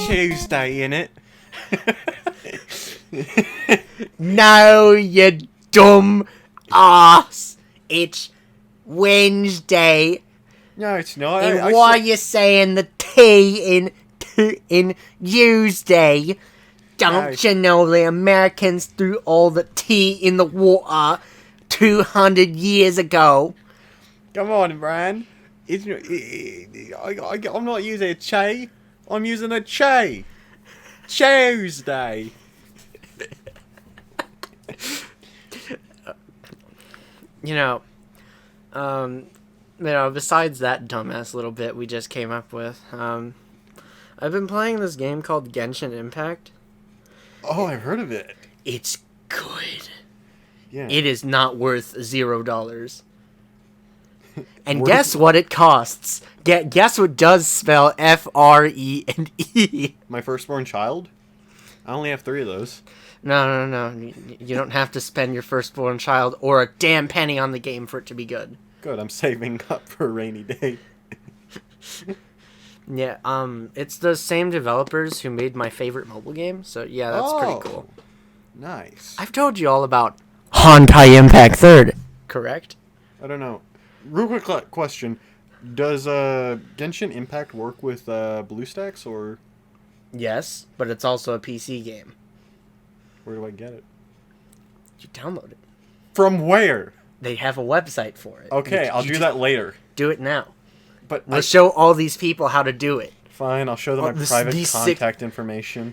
Tuesday, innit? No, you dumb ass. It's Wednesday. No, it's not. And why are you saying the T in Tuesday? Don't you know the Americans threw all the tea in the water 200 years ago? Come on, Brian. I'm not using a che. I'm using a che. Tuesday. Besides that dumbass little bit we just came up with, I've been playing this game called Genshin Impact. Oh, I've heard of it. It's good. Yeah. It is not worth $0. And guess what it costs? Guess what does spell F-R-E-N-E? My firstborn child? I only have 3 of those. No. You don't have to spend your firstborn child or a damn penny on the game for it to be good. Good, I'm saving up for a rainy day. Yeah, it's the same developers who made my favorite mobile game, so yeah, that's pretty cool. Nice. I've told you all about Honkai Impact 3rd, correct? I don't know. Real quick question. Does Genshin Impact work with BlueStacks, or...? Yes, but it's also a PC game. Where do I get it? You download it. From where? They have a website for it. Okay, I'll do that later. Do it now. But we'll show all these people how to do it. Fine, I'll show them my private contact information.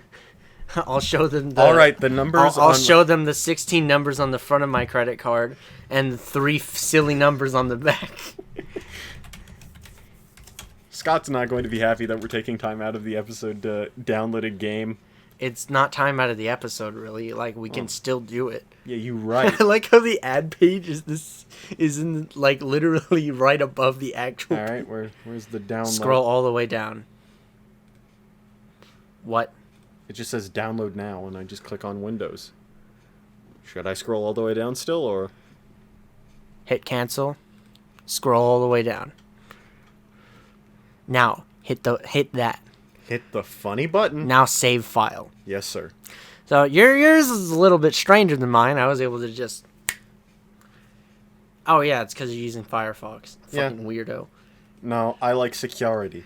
I'll show them all right, the numbers. I'll show them the 16 numbers on the front of my credit card and the 3 silly numbers on the back. Scott's not going to be happy that we're taking time out of the episode to download a game. It's not time out of the episode, really. Like, we can still do it. Yeah, you're right. I like how the ad page is in, like, literally right above the actual... Alright, where's the download? Scroll all the way down. What? It just says download now, and I just click on Windows. Should I scroll all the way down still, or...? Hit cancel. Scroll all the way down. Now, hit that. Hit the funny button. Now save file. Yes, sir. So yours is a little bit stranger than mine. I was able to just... Oh yeah, it's because you're using Firefox. Fucking weirdo. No, I like security.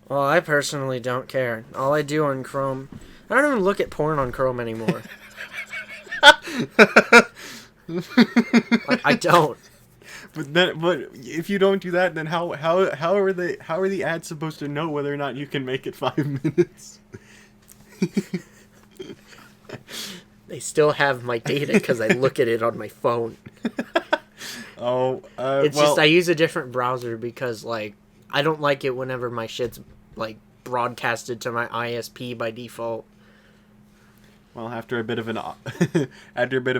Well, I personally don't care. All I do on Chrome... I don't even look at porn on Chrome anymore. I don't. But if you don't do that, then how are the ads supposed to know whether or not you can make it 5 minutes? They still have my data because I look at it on my phone. Just I use a different browser because, like, I don't like it whenever my shit's, like, broadcasted to my ISP by default. Well, after a bit of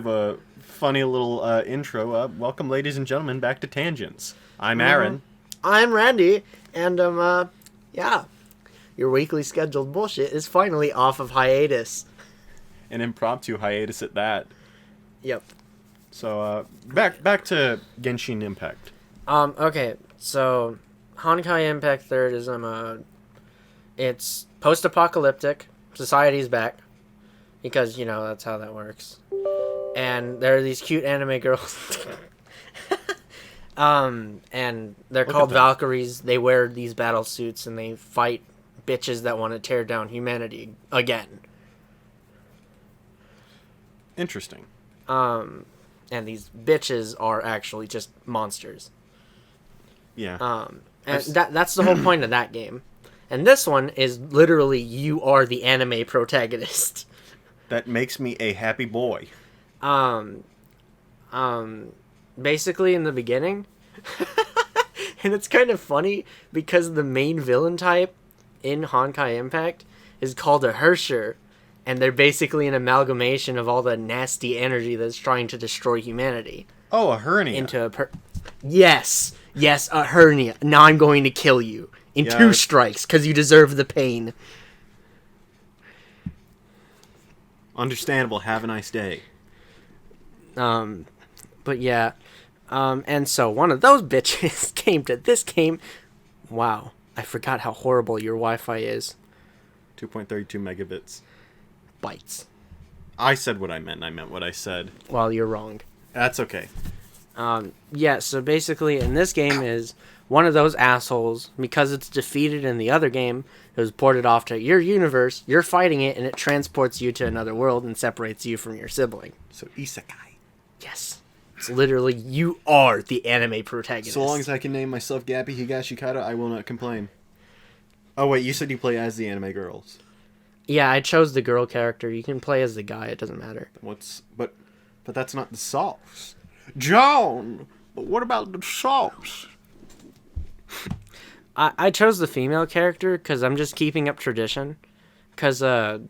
a funny little intro, welcome, ladies and gentlemen, back to Tangents. I'm Aaron. I'm Randy, and yeah, your weekly scheduled bullshit is finally off of hiatus. An impromptu hiatus at that. Yep. So back to Genshin Impact. Okay, so Honkai Impact 3rd is it's post-apocalyptic. Society's back. Because, you know, that's how that works. And there are these cute anime girls. And they're called Valkyries. They wear these battle suits and they fight bitches that want to tear down humanity again. Interesting. And these bitches are actually just monsters. Yeah. And that's the whole point of that game. And this one is literally you are the anime protagonist. That makes me a happy boy. Basically in the beginning, and it's kind of funny because the main villain type in Honkai Impact is called a Hersher, and they're basically an amalgamation of all the nasty energy that's trying to destroy humanity. Oh, a hernia. Yes, a hernia. Now I'm going to kill you in 2 strikes because you deserve the pain. Understandable. Have a nice day. But yeah, and so one of those bitches came to this game. Wow, I forgot how horrible your Wi-Fi is. 2.32 megabits. Bytes. I said what I meant. I meant what I said. Well, you're wrong. That's okay. Yeah, so basically in this game is one of those assholes, because it's defeated in the other game, it was ported off to your universe, you're fighting it, and it transports you to another world and separates you from your sibling. So isekai. Yes. It's literally, you are the anime protagonist. So long as I can name myself Gappy Higashikata, I will not complain. Oh wait, you said you play as the anime girls. Yeah, I chose the girl character. You can play as the guy, it doesn't matter. But that's not the sauce. John! But what about the sauce? I chose the female character because I'm just keeping up tradition. Because I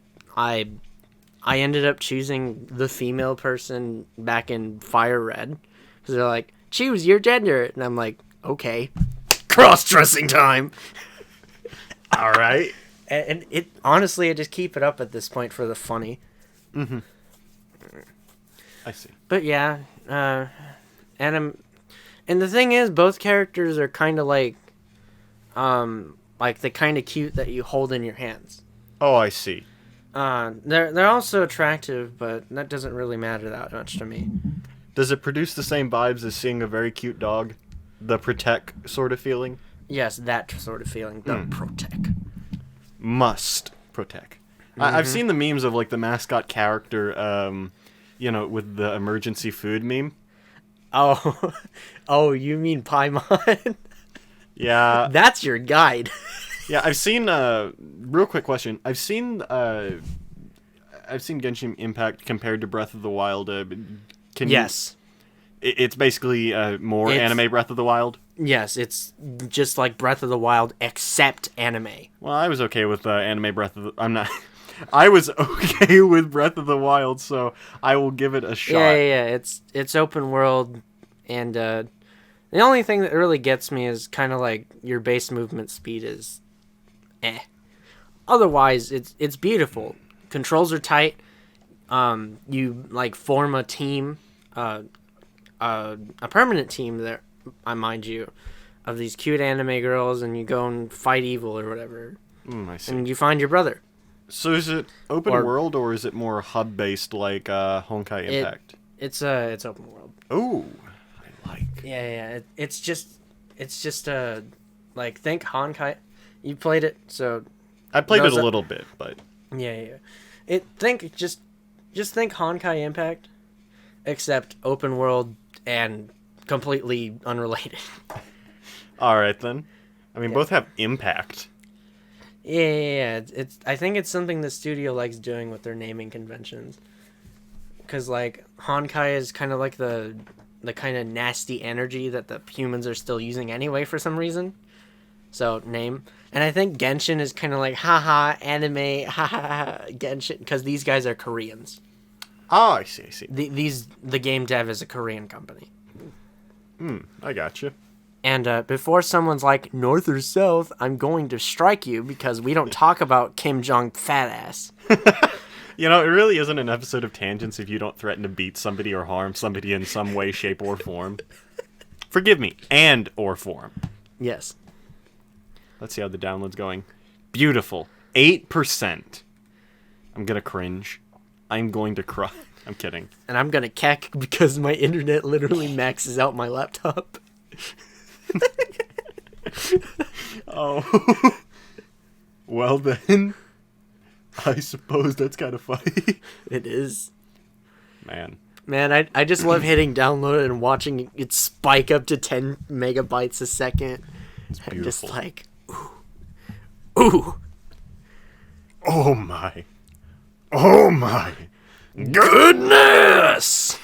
ended up choosing the female person back in Fire Red. Because they're like, choose your gender. And I'm like, okay. Cross-dressing time! Alright. And it honestly, I just keep it up at this point for the funny. Mm-hmm. I see. But yeah, and the thing is, both characters are kind of like the kind of cute that you hold in your hands. Oh, I see. They're also attractive, but that doesn't really matter that much to me. Does it produce the same vibes as seeing a very cute dog? The Protect sort of feeling? Yes, that sort of feeling. The Protect. Must protect. I've seen the memes of like the mascot character, with the emergency food meme. Oh, you mean Paimon? Yeah. That's your guide. Yeah, I've seen. Real quick question. I've seen Genshin Impact compared to Breath of the Wild. Yes. It's basically more anime Breath of the Wild. Yes, it's just like Breath of the Wild, except anime. Well, I was okay with anime Breath of the... I'm not... I was okay with Breath of the Wild, so I will give it a shot. Yeah. It's open world, and the only thing that really gets me is kind of like your base movement speed is Otherwise, it's beautiful. Controls are tight. You like form a team, a permanent team there, I mind you, of these cute anime girls, and you go and fight evil or whatever. I see. And you find your brother. So is it open world or is it more hub based like Honkai Impact? It's open world. Oh, I like. Yeah. It's just like think Honkai. You played it, so I played it a little bit, but yeah. Just think Honkai Impact, except open world and completely unrelated. All right then. I mean, both have impact. Yeah. I think it's something the studio likes doing with their naming conventions. Because like Honkai is kind of like the kind of nasty energy that the humans are still using anyway for some reason. So name. And I think Genshin is kind of like haha anime haha Genshin because these guys are Koreans. Oh, I see. The game dev is a Korean company. I got you. And before someone's like, North or South, I'm going to strike you because we don't talk about Kim Jong fat ass. You know, it really isn't an episode of Tangents if you don't threaten to beat somebody or harm somebody in some way, shape, or form. Forgive me, and or form. Yes. Let's see how the download's going. Beautiful. 8%. I'm gonna cringe. I'm going to cry. I'm kidding. And I'm gonna keck because my internet literally maxes out my laptop. Oh. Well then, I suppose that's kind of funny. It is. Man, I just love hitting download and watching it spike up to 10 megabytes a second. it's beautiful. I'm just like, ooh. Oh my. Oh my. Goodness!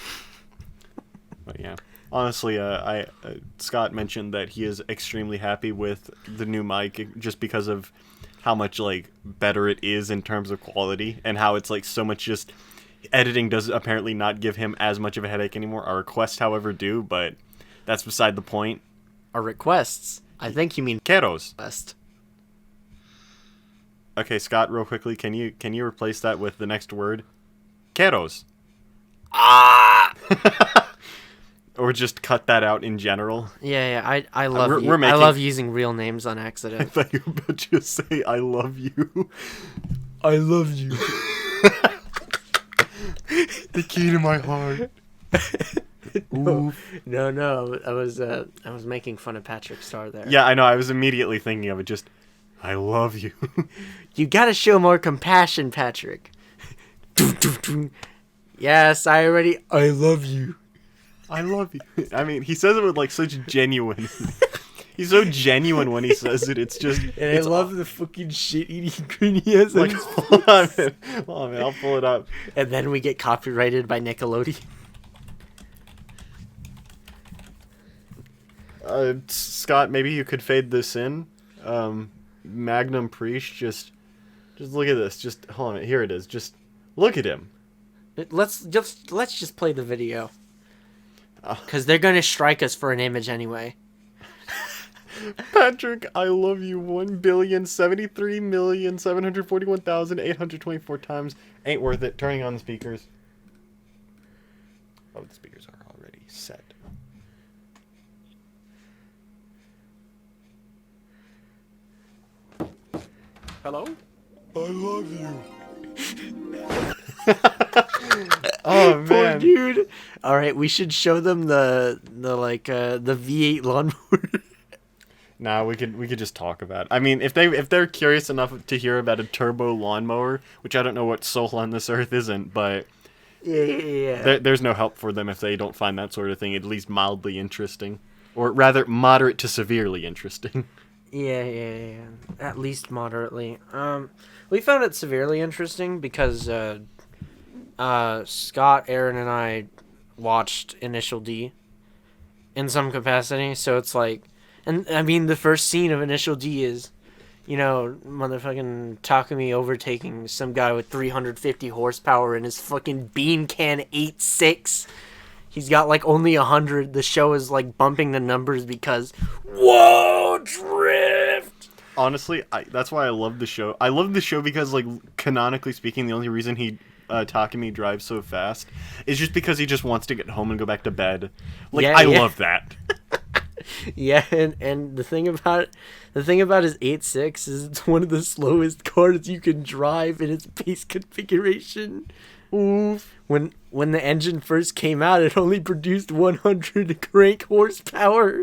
But yeah. Honestly, Scott mentioned that he is extremely happy with the new mic just because of how much like better it is in terms of quality and how it's like so much just editing does apparently not give him as much of a headache anymore. Our requests, however, do, but that's beside the point. Our requests? I think you mean Keros. request. Okay, Scott, real quickly, can you replace that with the next word? Vaqueros. Ah! Or just cut that out in general. Yeah, I love we're I making- love using real names on I accident. thought you were about to say, I love you. I love you. The key to my heart. No, no, I was making fun of Patrick Star there. Yeah, I know. I was immediately thinking of it. Just, I love you. You gotta show more compassion, Patrick. Yes, I love you. I love you. I mean, he says it with like such genuine. He's so genuine when he says it. It's just. And It's I love the fucking shit-eating grin he has on like, his hold on, man. Hold on, man. I'll pull it up. And then we get copyrighted by Nickelodeon. Scott, maybe you could fade this in. Magnum Priest, just look at this. Just hold on a minute. Here it is. Just look at him. Let's just play the video. Because they're gonna strike us for an image anyway. Patrick, I love you 1,073,741,824 times. Ain't worth it. Turning on the speakers. Oh, the speakers are already set. Hello? I love you. Oh Poor man. dude. All right, we should show them the V8 lawnmower. Nah, we could just talk about it. I mean, if they're curious enough to hear about a turbo lawnmower, which I don't know what soul on this earth isn't, but Yeah. there's no help for them if they don't find that sort of thing at least mildly interesting, or rather moderate to severely interesting. Yeah. At least moderately. We found it severely interesting because Scott, Aaron, and I watched Initial D in some capacity. So it's like, and I mean, the first scene of Initial D is, motherfucking Takumi overtaking some guy with 350 horsepower in his fucking bean can 8.6. He's got like only 100. The show is like bumping the numbers because, whoa, drift! Honestly, that's why I love the show. I love the show because, like, canonically speaking, the only reason Takumi drives so fast is just because he just wants to get home and go back to bed. Like, Yeah, I yeah. love that. Yeah, and the thing about his 8.6 is it's one of the slowest cars you can drive in its base configuration. Oof. When the engine first came out, it only produced 100 crank horsepower.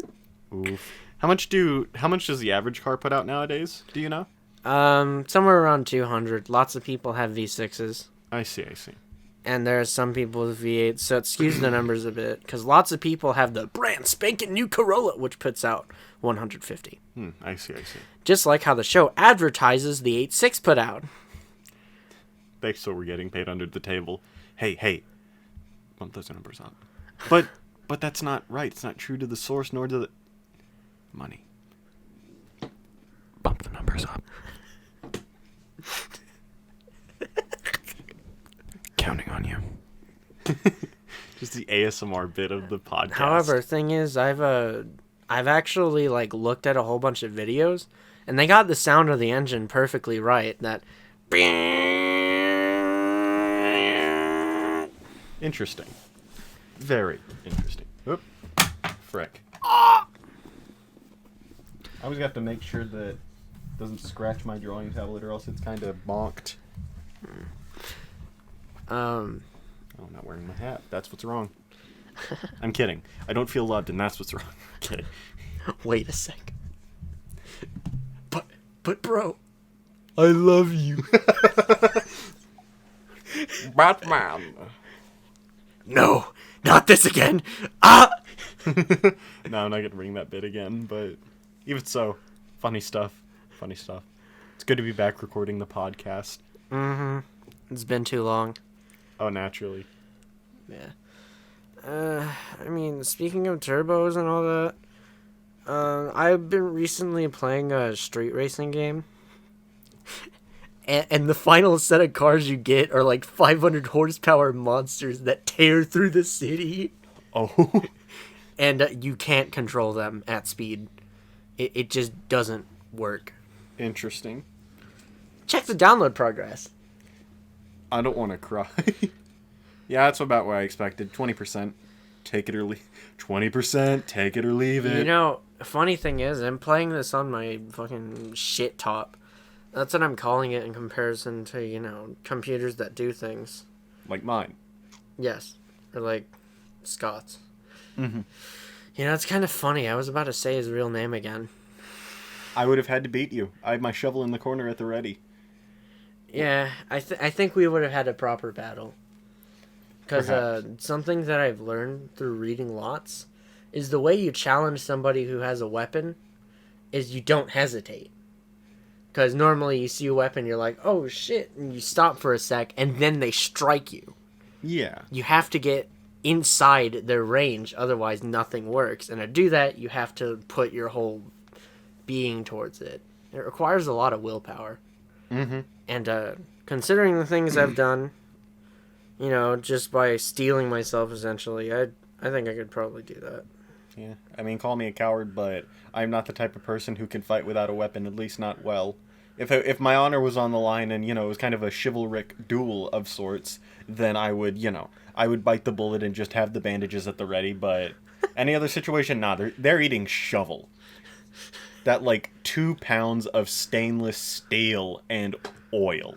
Oof. How much does the average car put out nowadays? Do you know? Somewhere around 200. Lots of people have V6s. I see. And there are some people with V8s, so it skews the numbers a bit. Because lots of people have the brand spanking new Corolla, which puts out 150. I see. Just like how the show advertises the 8.6 put out. Thanks, so we're getting paid under the table. Hey, bump those numbers up. But that's not right. It's not true to the source nor to the money. Bump the numbers up. Counting on you. Just the ASMR bit of the podcast. However, thing is, I've actually like looked at a whole bunch of videos, and they got the sound of the engine perfectly right. That. Interesting. Very interesting. Oop. Frick. I always have to make sure that it doesn't scratch my drawing tablet or else it's kind of bonked. Oh, I'm not wearing my hat. That's what's wrong. I'm kidding. I don't feel loved, and that's what's wrong. I'm kidding. Wait a sec. But bro, I love you. Batman. No, not this again. Ah. No, I'm not gonna bring that bit again. But even so, funny stuff. It's good to be back recording the podcast. It's been too long. Oh, naturally. Yeah. I mean, speaking of turbos and all that, I've been recently playing a street racing game. And the final set of cars you get are like 500 horsepower monsters that tear through the city. Oh. And you can't control them at speed. It just doesn't work. Interesting. Check the download progress. I don't want to cry. Yeah, that's about what I expected. 20%. Take it or leave. 20%. Take it or leave it. You know, funny thing is, I'm playing this on my fucking shit top. That's what I'm calling it in comparison to, you know, computers that do things. Like mine. Yes. Or like Scott's. Mm-hmm. You know, it's kind of funny. I was about to say his real name again. I would have had to beat you. I had my shovel in the corner at the ready. Yeah, I think we would have had a proper battle. Because something that I've learned through reading lots is the way you challenge somebody who has a weapon is you don't hesitate. Because normally you see a weapon, you're like, oh shit, and you stop for a sec, and then they strike you. Yeah. You have to get inside their range, otherwise nothing works. And to do that, you have to put your whole being towards it. It requires a lot of willpower. Mm-hmm. And considering the things I've done, you know, just by stealing myself, essentially, I think I could probably do that. Yeah. I mean, call me a coward, but I'm not the type of person who can fight without a weapon, at least not well. If my honor was on the line and, you know, it was kind of a chivalric duel of sorts, then I would, you know, I would bite the bullet and just have the bandages at the ready, but any other situation, nah, they're eating shovel. That, like, 2 pounds of stainless steel and oil.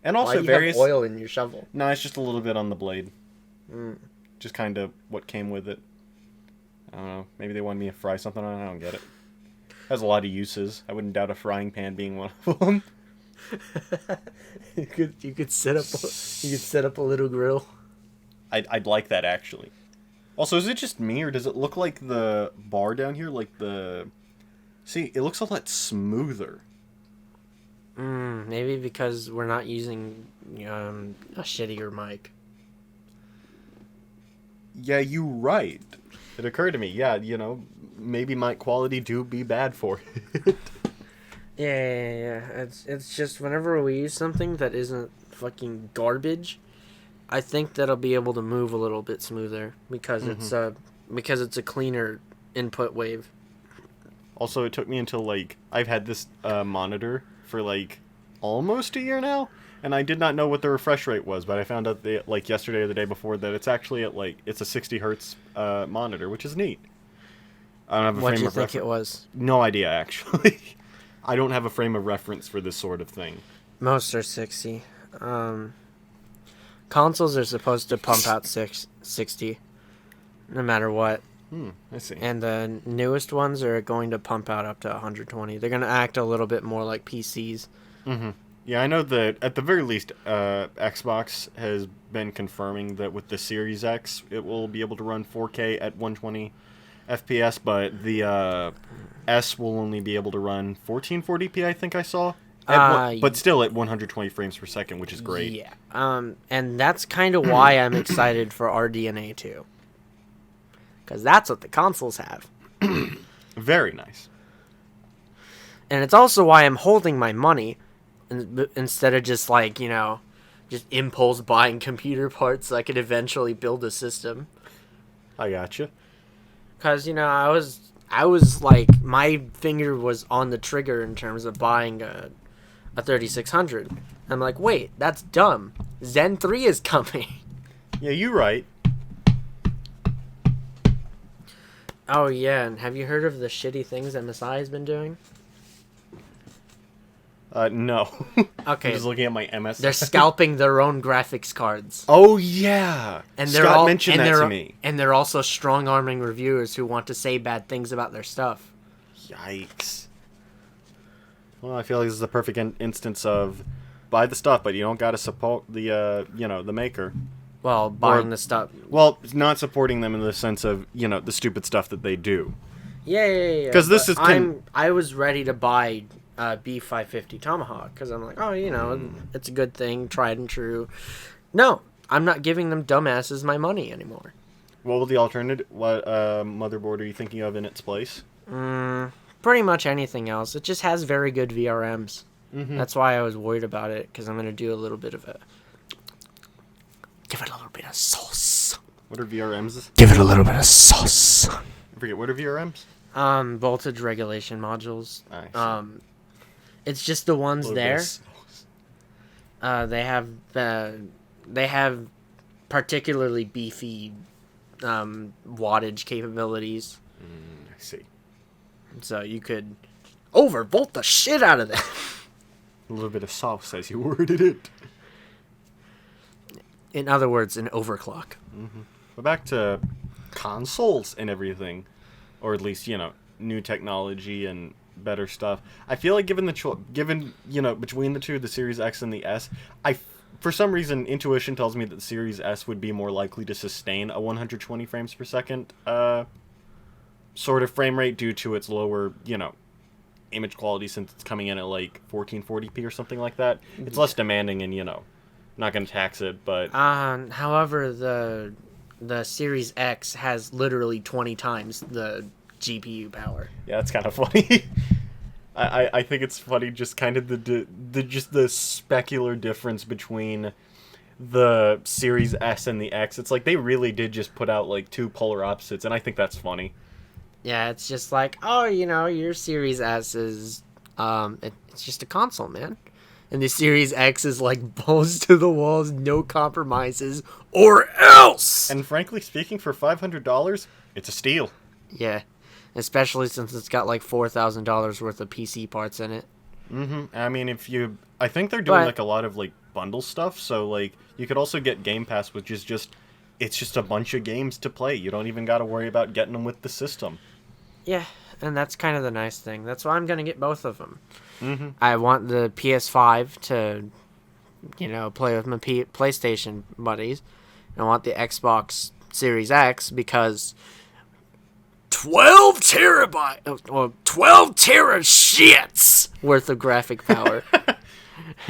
And also Why do you have oil in your shovel? No, it's just a little bit on the blade. Just kind of what came with it. I don't know. Maybe they wanted me to fry something on it. I don't get it. Has a lot of uses. I wouldn't doubt a frying pan being one of them. you could set up a little grill. I'd like that, actually. Also, is it just me, or does it look like the bar down here, like the... See, it looks a lot smoother. Maybe because we're not using a shittier mic. Yeah, you right. It occurred to me, yeah, you know, maybe mic quality do be bad for it. Yeah. It's just whenever we use something that isn't fucking garbage, I think that'll be able to move a little bit smoother because it's a cleaner input wave. Also, it took me until, like, I've had this monitor for, like, almost a year now, and I did not know what the refresh rate was, but I found out, like, yesterday or the day before that it's actually at, like, it's a 60 hertz monitor, which is neat. I don't have a What do frame you of think reference. it was? No idea, actually. I don't have a frame of reference for this sort of thing. Most are 60. Consoles are supposed to pump out 60, no matter what. I see. And the newest ones are going to pump out up to 120. They're going to act a little bit more like PCs. Mm-hmm. Yeah, I know that at the very least, Xbox has been confirming that with the Series X, it will be able to run 4K at 120 FPS, but the S will only be able to run 1440p, I think I saw. But still at 120 frames per second, which is great. Yeah. And that's kind of why I'm excited for RDNA 2. Because that's what the consoles have. Very nice. And it's also why I'm holding my money instead of just, like, you know, just impulse buying computer parts so I could eventually build a system. I gotcha. Because, you know, I was like, my finger was on the trigger in terms of buying a 3600. I'm like, wait, that's dumb. Zen 3 is coming. Yeah, you're right. Oh, yeah, and have you heard of the shitty things that Masai has been doing? No. Okay. I'm just looking at my MS. They're scalping their own graphics cards. Oh, yeah. And Scott mentioned that to me. And they're also strong-arming reviewers who want to say bad things about their stuff. Yikes. Well, I feel like this is a perfect instance of buy the stuff, but you don't got to support the, the maker. Well, buying the stuff. Well, not supporting them in the sense of, the stupid stuff that they do. Yeah. Because this is... I was ready to buy B550 Tomahawk, because I'm like, it's a good thing, tried and true. No, I'm not giving them dumbasses my money anymore. What will the alternative... What motherboard are you thinking of in its place? Pretty much anything else. It just has very good VRMs. Mm-hmm. That's why I was worried about it, because I'm going to do a little bit of a... Give it a little bit of sauce. What are VRMs? Give it a little bit of sauce. I forget, what are VRMs? Voltage regulation modules. I see. It's just the ones there. They have particularly beefy wattage capabilities. I see. So you could overvolt the shit out of that. A little bit of sauce as you worded it. In other words, an overclock. But back to consoles and everything, or at least, new technology and better stuff. I feel like given between the two, the Series X and the S, for some reason intuition tells me that the Series S would be more likely to sustain a 120 frames per second sort of frame rate due to its lower, image quality, since it's coming in at like 1440p or something like that. It's less demanding and, not going to tax it, but however, the Series X has literally 20 times the GPU power. yeah, that's kind of funny. I think it's funny, just kind of the specular difference between the Series S and the X. It's like they really did just put out like two polar opposites, and I think that's funny. Yeah, it's just like, oh, your Series S is, it's just a console, man. And the Series X is like balls to the walls, no compromises, or else! And frankly speaking, for $500, it's a steal. Yeah, especially since it's got like $4,000 worth of PC parts in it. I mean, I think they're doing But- like a lot of like bundle stuff, so like you could also get Game Pass, which is it's just a bunch of games to play. You don't even got to worry about getting them with the system. Yeah, and that's kind of the nice thing. That's why I'm going to get both of them. I want the PS5 to, play with my PlayStation buddies. And I want the Xbox Series X because 12 terabyte, well, 12 tera shits worth of graphic power.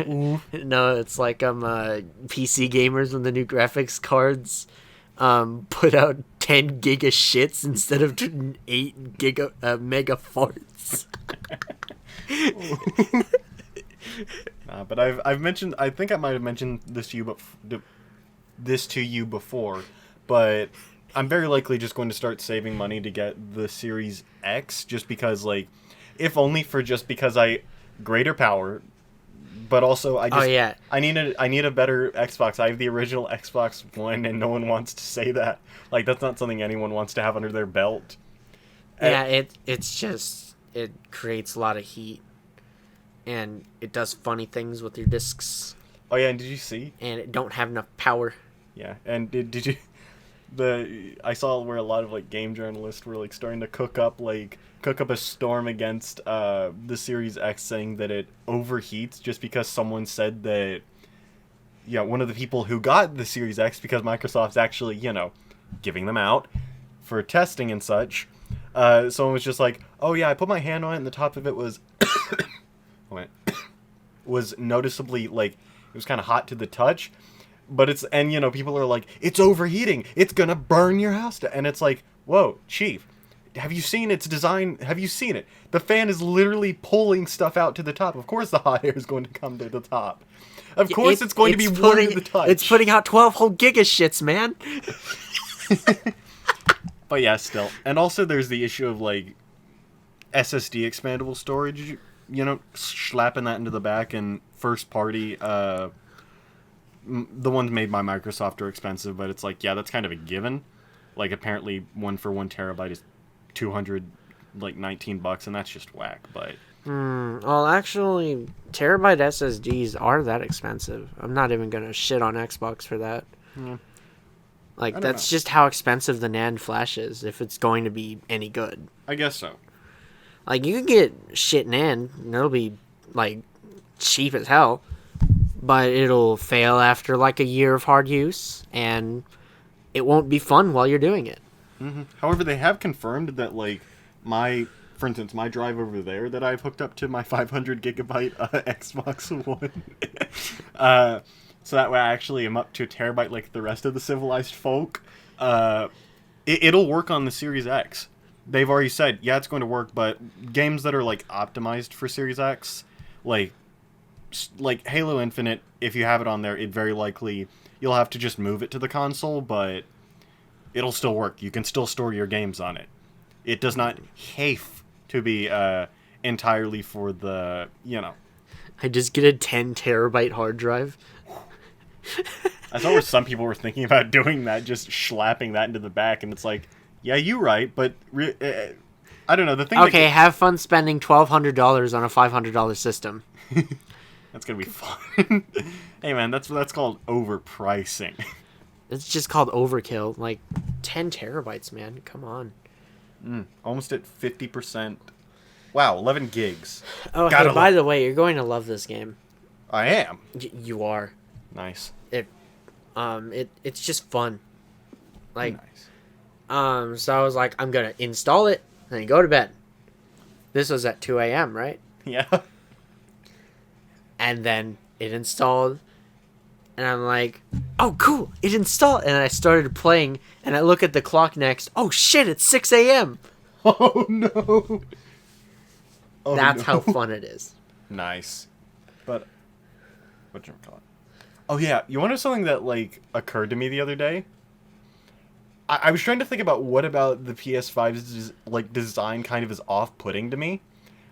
No, it's like PC gamers when the new graphics cards put out 10 giga shits instead of 8 giga mega farts. But I've mentioned, I think I might have mentioned this to you before, but I'm very likely just going to start saving money to get the Series X, just because, like, if only for just because greater power, but also I need a better Xbox. I have the original Xbox One, and no one wants to say that. Like, that's not something anyone wants to have under their belt. Yeah, it creates a lot of heat, and it does funny things with your discs, Oh yeah, and did you see? and it don't have enough power. Yeah, and did you? I saw where a lot of like game journalists were like starting to cook up a storm against the Series X, saying that it overheats just because someone said that. Yeah, one of the people who got the Series X, because Microsoft's actually giving them out for testing and such. Someone was just like, "Oh yeah, I put my hand on it, and the top of it was was noticeably like it was kind of hot to the touch." But people are like, it's overheating. It's gonna burn your house down. And it's like, whoa, Chief, have you seen its design? Have you seen it? The fan is literally pulling stuff out to the top. Of course the hot air is going to come to the top. Of course it's going to be warm to the touch. It's putting out 12 whole giga shits, man. But yeah, still. And also there's the issue of like SSD expandable storage, slapping that into the back, and first party the ones made by Microsoft are expensive, but it's like, yeah, that's kind of a given. Like, apparently 1 for 1 terabyte is $219, and that's just whack. But Well, actually, terabyte SSDs are that expensive. I'm not even gonna shit on Xbox for that. Like, that's just how expensive the NAND flash is, if it's going to be any good. I guess so. Like, you can get shit NAND, and it'll be, like, cheap as hell, but it'll fail after, like, a year of hard use, and it won't be fun while you're doing it. However, they have confirmed that, like, for instance, my drive over there that I've hooked up to my 500 gigabyte Xbox One, so that way I actually am up to a terabyte like the rest of the civilized folk, it'll work on the Series X. They've already said, yeah, it's going to work, but games that are, like, optimized for Series X, like Halo Infinite, if you have it on there, it very likely, you'll have to just move it to the console, but it'll still work. You can still store your games on it. It does not have to be entirely for the, I just get a 10 terabyte hard drive. I saw where some people were thinking about doing that, just slapping that into the back, and it's like, yeah, you're right, but I don't know. The thing. Okay, have fun spending $1,200 on a $500 system. That's gonna be fun. Hey man, that's called overpricing. It's just called overkill. Like 10 terabytes, man. Come on. Almost at 50%. Wow, 11 gigs. Oh, Gotta hey, by the way, you're going to love this game. I am. You are. Nice. It's just fun. Like, Nice. so I was like, I'm gonna install it and then go to bed. This was at 2 a.m., right? Yeah. And then it installed, and I'm like, oh, cool, it installed. And I started playing, and I look at the clock next. Oh, shit, it's 6 a.m. Oh, no. Oh, That's no. how fun it is. Nice. But, whatchamacallit? Oh, yeah, you want to know something that, like, occurred to me the other day? I was trying to think about what about the PS5's, like, design kind of is off-putting to me.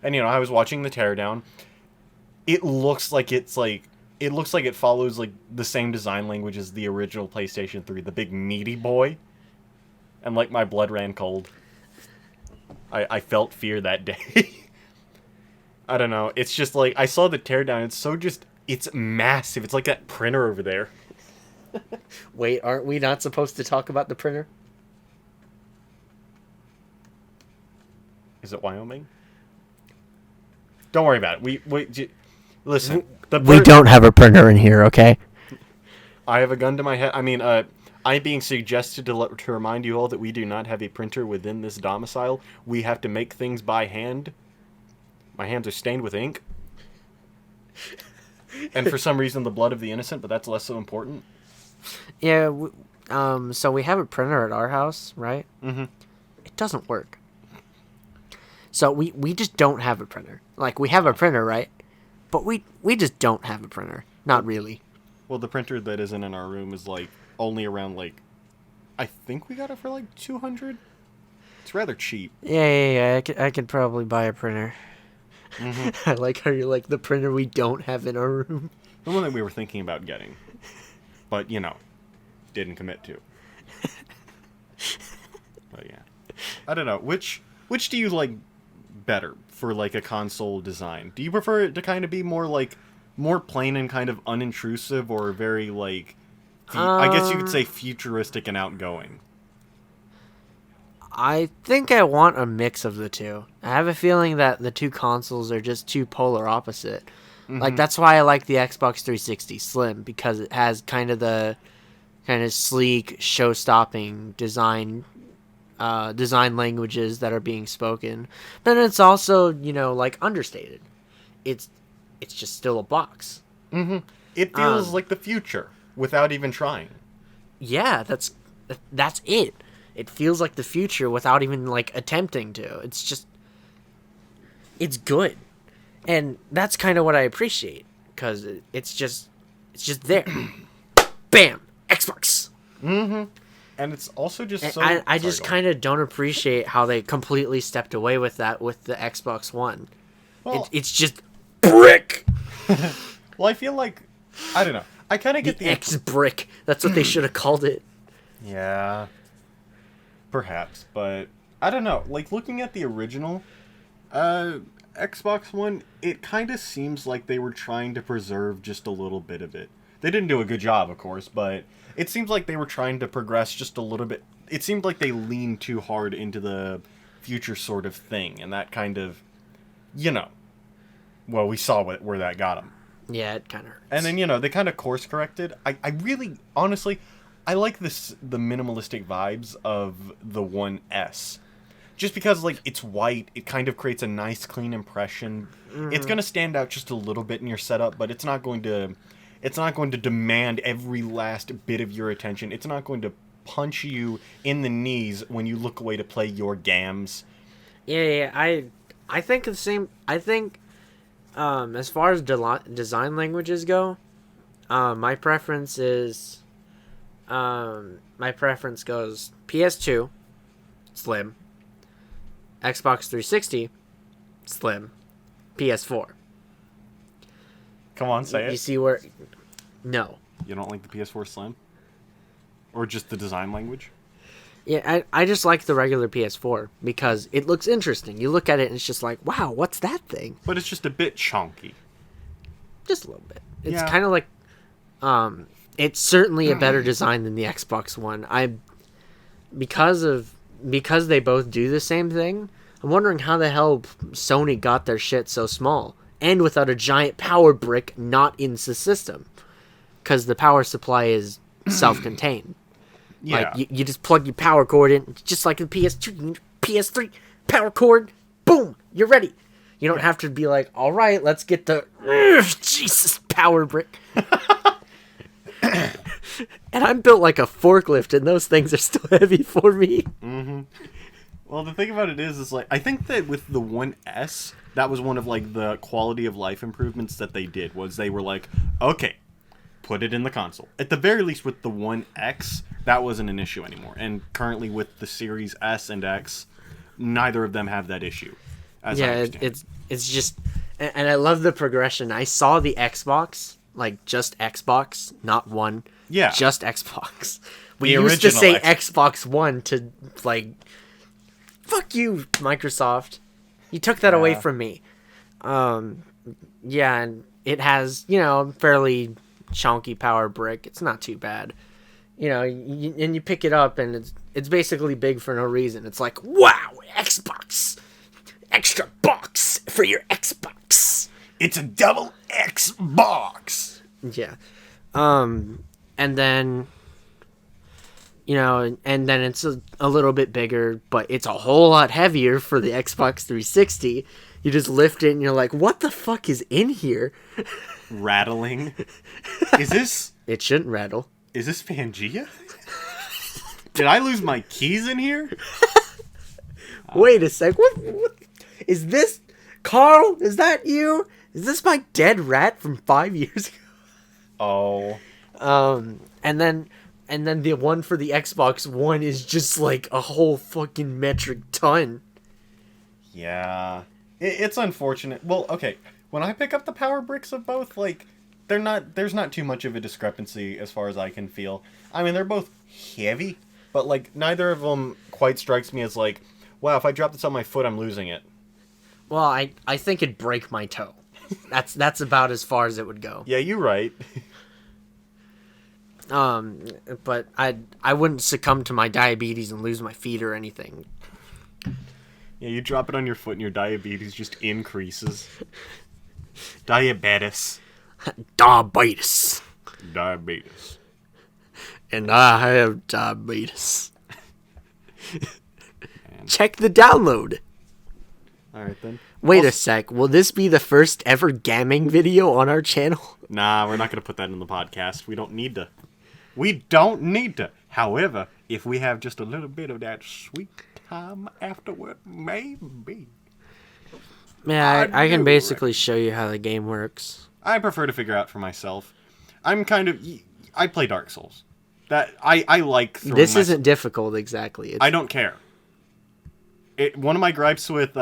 And, I was watching the teardown. It looks like it follows, like, the same design language as the original PlayStation 3, the big meaty boy. And, like, my blood ran cold. I felt fear that day. I don't know. It's just, like, I saw the teardown. It's massive. It's like that printer over there. Wait, aren't we not supposed to talk about the printer? Is it Wyoming? Don't worry about it. Listen. We don't have a printer in here, okay? I have a gun to my head. I mean, I'm being suggested to remind you all that we do not have a printer within this domicile. We have to make things by hand. My hands are stained with ink. And for some reason, the blood of the innocent, but that's less so important. Yeah, so we have a printer at our house, right? Mm-hmm. It doesn't work. So we just don't have a printer. Like, we have a printer, right? But we just don't have a printer. Not really. Well, the printer that isn't in our room is, like, only around, like, I think we got it for, like, $200. It's rather cheap. Yeah. I could probably buy a printer. Mm-hmm. I like how you're like, the printer we don't have in our room. The one that we were thinking about getting. But, didn't commit to. But, yeah. I don't know. Which do you like better for, like, a console design? Do you prefer it to kind of be more plain and kind of unintrusive, or very, like, I guess you could say futuristic and outgoing? I think I want a mix of the two. I have a feeling that the two consoles are just too polar opposite. Mm-hmm. Like, that's why I like the Xbox 360 Slim, because it has kind of the sleek, show-stopping design languages that are being spoken. But it's also, like, understated. It's just still a box. Mm-hmm. It feels like the future without even trying. Yeah, that's it. It feels like the future without even, like, attempting to. It's good. And that's kind of what I appreciate, because it's just there. Bam! Xbox! Mm-hmm. And it's also just so... I just kind of don't appreciate how they completely stepped away with that with the Xbox One. Well, It's just brick! Well, I feel like... I don't know. I kind of get the... X-brick. That's what they should have called it. Yeah. Perhaps, but... I don't know. Like, looking at the original Xbox One, it kind of seems like they were trying to preserve just a little bit of it. They didn't do a good job, of course, but it seems like they were trying to progress just a little bit. It seemed like they leaned too hard into the future sort of thing, and that kind of, well, we saw where that got them. Yeah, it kind of hurts. And then, they kind of course-corrected. I really, honestly, I like the minimalistic vibes of the One S. Just because, like, it's white, it kind of creates a nice, clean impression. Mm-hmm. It's going to stand out just a little bit in your setup, but it's not going to demand every last bit of your attention. It's not going to punch you in the knees when you look away to play your games. Yeah, I think the same. I think, as far as design languages go, my preference goes PS2, Slim, Xbox 360, Slim, PS4. Come on, say it. You see where... No. You don't like the PS4 Slim? Or just the design language? Yeah, I just like the regular PS4 because it looks interesting. You look at it and it's just like, wow, what's that thing? But it's just a bit chunky. Just a little bit. It's Yeah. kind of like, it's certainly a better design than the Xbox One. Because they both do the same thing. I'm wondering how the hell Sony got their shit so small and without a giant power brick not in the system, because the power supply is self-contained. Yeah. Like, you just plug your power cord in, just like the PS2, PS3, power cord, boom, you're ready. You don't have to be like, all right, let's get the Jesus power brick. And I'm built like a forklift, and those things are still heavy for me. Well, the thing about it is like, I think that with the One S, that was one of, like, the quality of life improvements that they did, was they were like, okay, put it in the console. At the very least, with the One X, that wasn't an issue anymore. And currently with the Series S and X, neither of them have that issue. As I Yeah, understand. it's just, and I love the progression. I saw the Xbox, like just Xbox, not One. Yeah. Just Xbox. We The used to original say X- Xbox One to, like, fuck you, Microsoft. You took that away Yeah. from me. Yeah, and it has, a fairly chunky power brick. It's not too bad. And you pick it up, and it's basically big for no reason. It's like, wow, Xbox! Extra box for your Xbox! It's a double Xbox! Yeah. And then, and then it's a little bit bigger, but it's a whole lot heavier for the Xbox 360. You just lift it and you're like, what the fuck is in here? Rattling. Is this It shouldn't rattle. Pangea? Did I lose my keys in here? Wait a sec. What? Is this Carl? Is that you? Is this my dead rat from 5 years ago? Oh. And then the one for the Xbox One is just like a whole fucking metric ton. Yeah. It's unfortunate. Well, okay. When I pick up the power bricks of both, like, there's not too much of a discrepancy as far as I can feel. I mean, they're both heavy, but, like, neither of them quite strikes me as, like, wow, if I drop this on my foot, I'm losing it. Well, I think it'd break my toe. That's about as far as it would go. Yeah, you're right. But I wouldn't succumb to my diabetes and lose my feet or anything. Yeah, you drop it on your foot and your diabetes just increases. Diabetes. Diabetes. Diabetes. And I have diabetes. Check the download. Alright then. Wait a sec. Will this be the first ever gaming video on our channel? Nah, we're not going to put that in the podcast. We don't need to. We don't need to. However, if we have just a little bit of that sweet time afterward, maybe. Yeah, I can do, basically show you how the game works. I prefer to figure out for myself. I play Dark Souls. That I like throwing This my- isn't difficult exactly. It's, I don't care. One of my gripes with,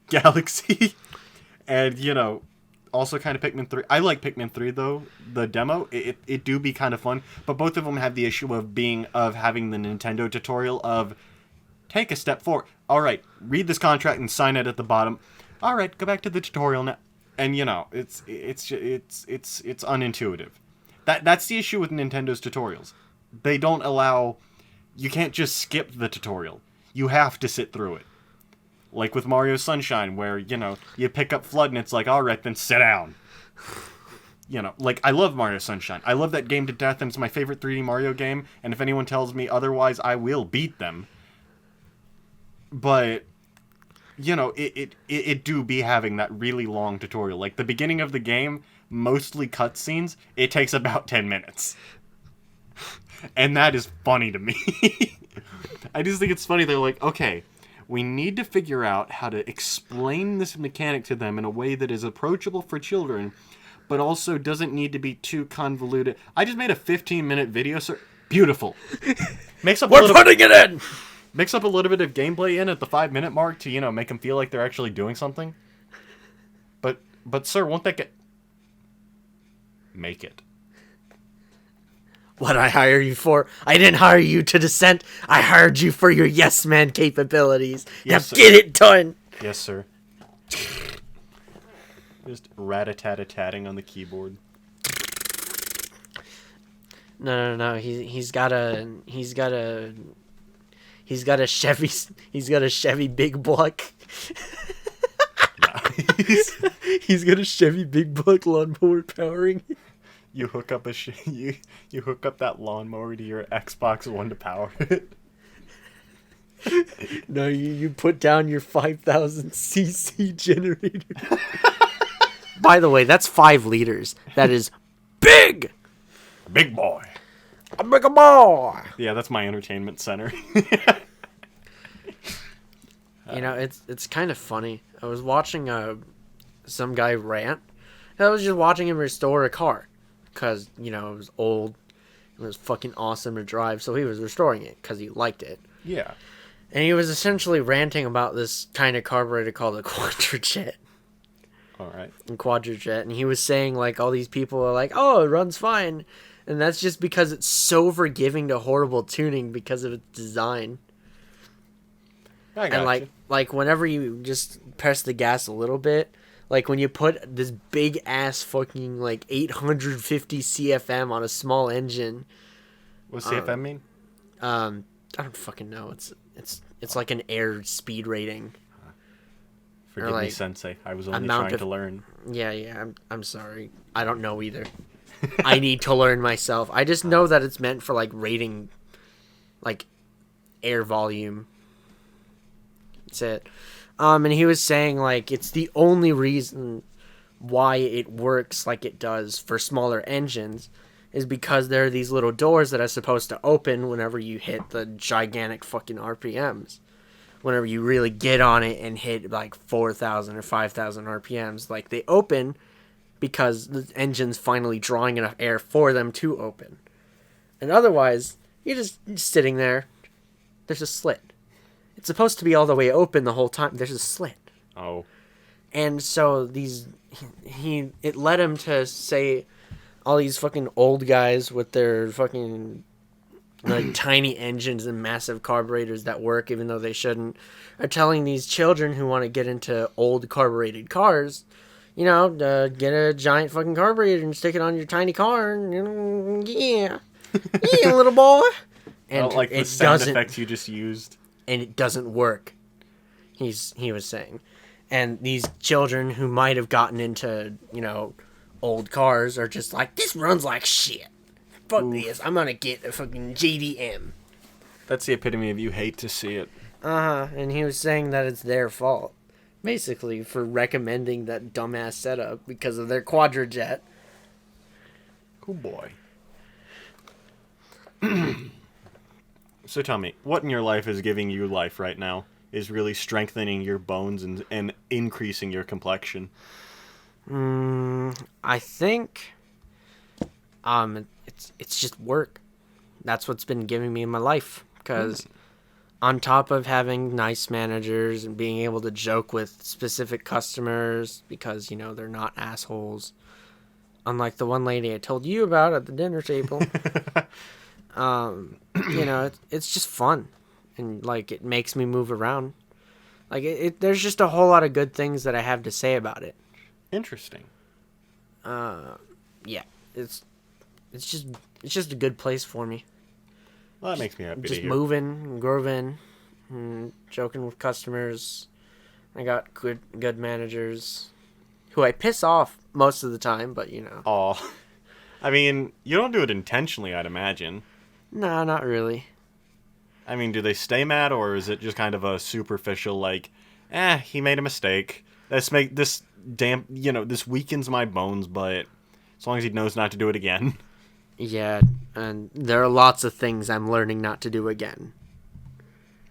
Galaxy, and, also kind of Pikmin 3. I like Pikmin 3, though. The demo, it do be kind of fun. But both of them have the issue of having the Nintendo tutorial of, take a step forward. All right, read this contract and sign it at the bottom. All right, go back to the tutorial now. And, it's unintuitive. That's the issue with Nintendo's tutorials. They don't allow... You can't just skip the tutorial. You have to sit through it. Like with Mario Sunshine, where, you pick up Flood and it's like, alright, then sit down. I love Mario Sunshine. I love that game to death, and it's my favorite 3D Mario game, and if anyone tells me otherwise, I will beat them. But, it do be having that really long tutorial. Like, the beginning of the game, mostly cutscenes, it takes about 10 minutes. And that is funny to me. I just think it's funny. They're like, okay, we need to figure out how to explain this mechanic to them in a way that is approachable for children, but also doesn't need to be too convoluted. I just made a 15-minute video, sir. Beautiful. We're putting it in! Mix up a little bit of gameplay in at the 5-minute mark to, make them feel like they're actually doing something. But sir, won't that get... Make it. What I hire you for? I didn't hire you to dissent. I hired you for your yes man capabilities. Yes, now get it done. Yes, sir. Just rat-a-tat-a-tatting on the keyboard. No. He's got a Chevy big block. Nice. He's got a Chevy big block lawnmower powering. You hook up you hook up that lawnmower to your Xbox One to power it. No, you put down your 5,000 cc generator. By the way, that's 5 liters. That is big. Big boy. A big boy. Yeah, that's my entertainment center. You know, it's kind of funny. I was watching some guy rant. I was just watching him restore a car because, you know, it was old. It was fucking awesome to drive, so he was restoring it because he liked it. Yeah. And he was essentially ranting about this kind of carburetor called a Quadrajet. All right. Quadrajet, and he was saying like all these people are like, oh, it runs fine, and that's just because it's so forgiving to horrible tuning because of its design. I got And you. like whenever you just press the gas a little bit, like when you put this big ass fucking like 850 CFM on a small engine, What's CFM mean? I don't fucking know. It's like an air speed rating. Forgive me, like, Sensei. I was only amount trying of- to learn. Yeah, I'm sorry. I don't know either. I need to learn myself. I just know that it's meant for like rating like air volume. That's it. And he was saying like it's the only reason why it works like it does for smaller engines is because there are these little doors that are supposed to open whenever you hit the gigantic fucking RPMs. Whenever you really get on it and hit like 4,000 or 5,000 RPMs, like they open because the engine's finally drawing enough air for them to open. And otherwise, you're just sitting there. There's a slit. It's supposed to be all the way open the whole time. There's a slit. Oh. And so it led him to say all these fucking old guys with their fucking like tiny engines and massive carburetors that work even though they shouldn't are telling these children who want to get into old carbureted cars, you know, get a giant fucking carburetor and stick it on your tiny car and, you know, yeah little boy. I And don't like the it sound doesn't, effects you just used. and it doesn't work. He was saying, and these children who might have gotten into, you know, old cars are just like, this runs like shit. Fuck this. I'm gonna get a fucking GDM. That's the epitome of you hate to see it. And he was saying that it's their fault, basically, for recommending that dumbass setup because of their Quadrajet. Cool boy. So tell me, what in your life is giving you life right now? Is really strengthening your bones and increasing your complexion? I think, it's just work. That's what's been giving me my life. Because on top of having nice managers and being able to joke with specific customers because, you know, they're not assholes. Unlike the one lady I told you about at the dinner table. You know, it's just fun. And, like, it makes me move around. Like, there's just a whole lot of good things that I have to say about it. Interesting. Yeah, it's just a good place for me. Well, that makes me happy to Just hear. moving and grooving and joking with customers. I got good managers who I piss off most of the time, but you know. Aw. I mean, you don't do it intentionally, I'd imagine. No, not really. I mean, do they stay mad, or is it just kind of a superficial, like, he made a mistake. This weakens my bones, but as long as he knows not to do it again. Yeah, and there are lots of things I'm learning not to do again.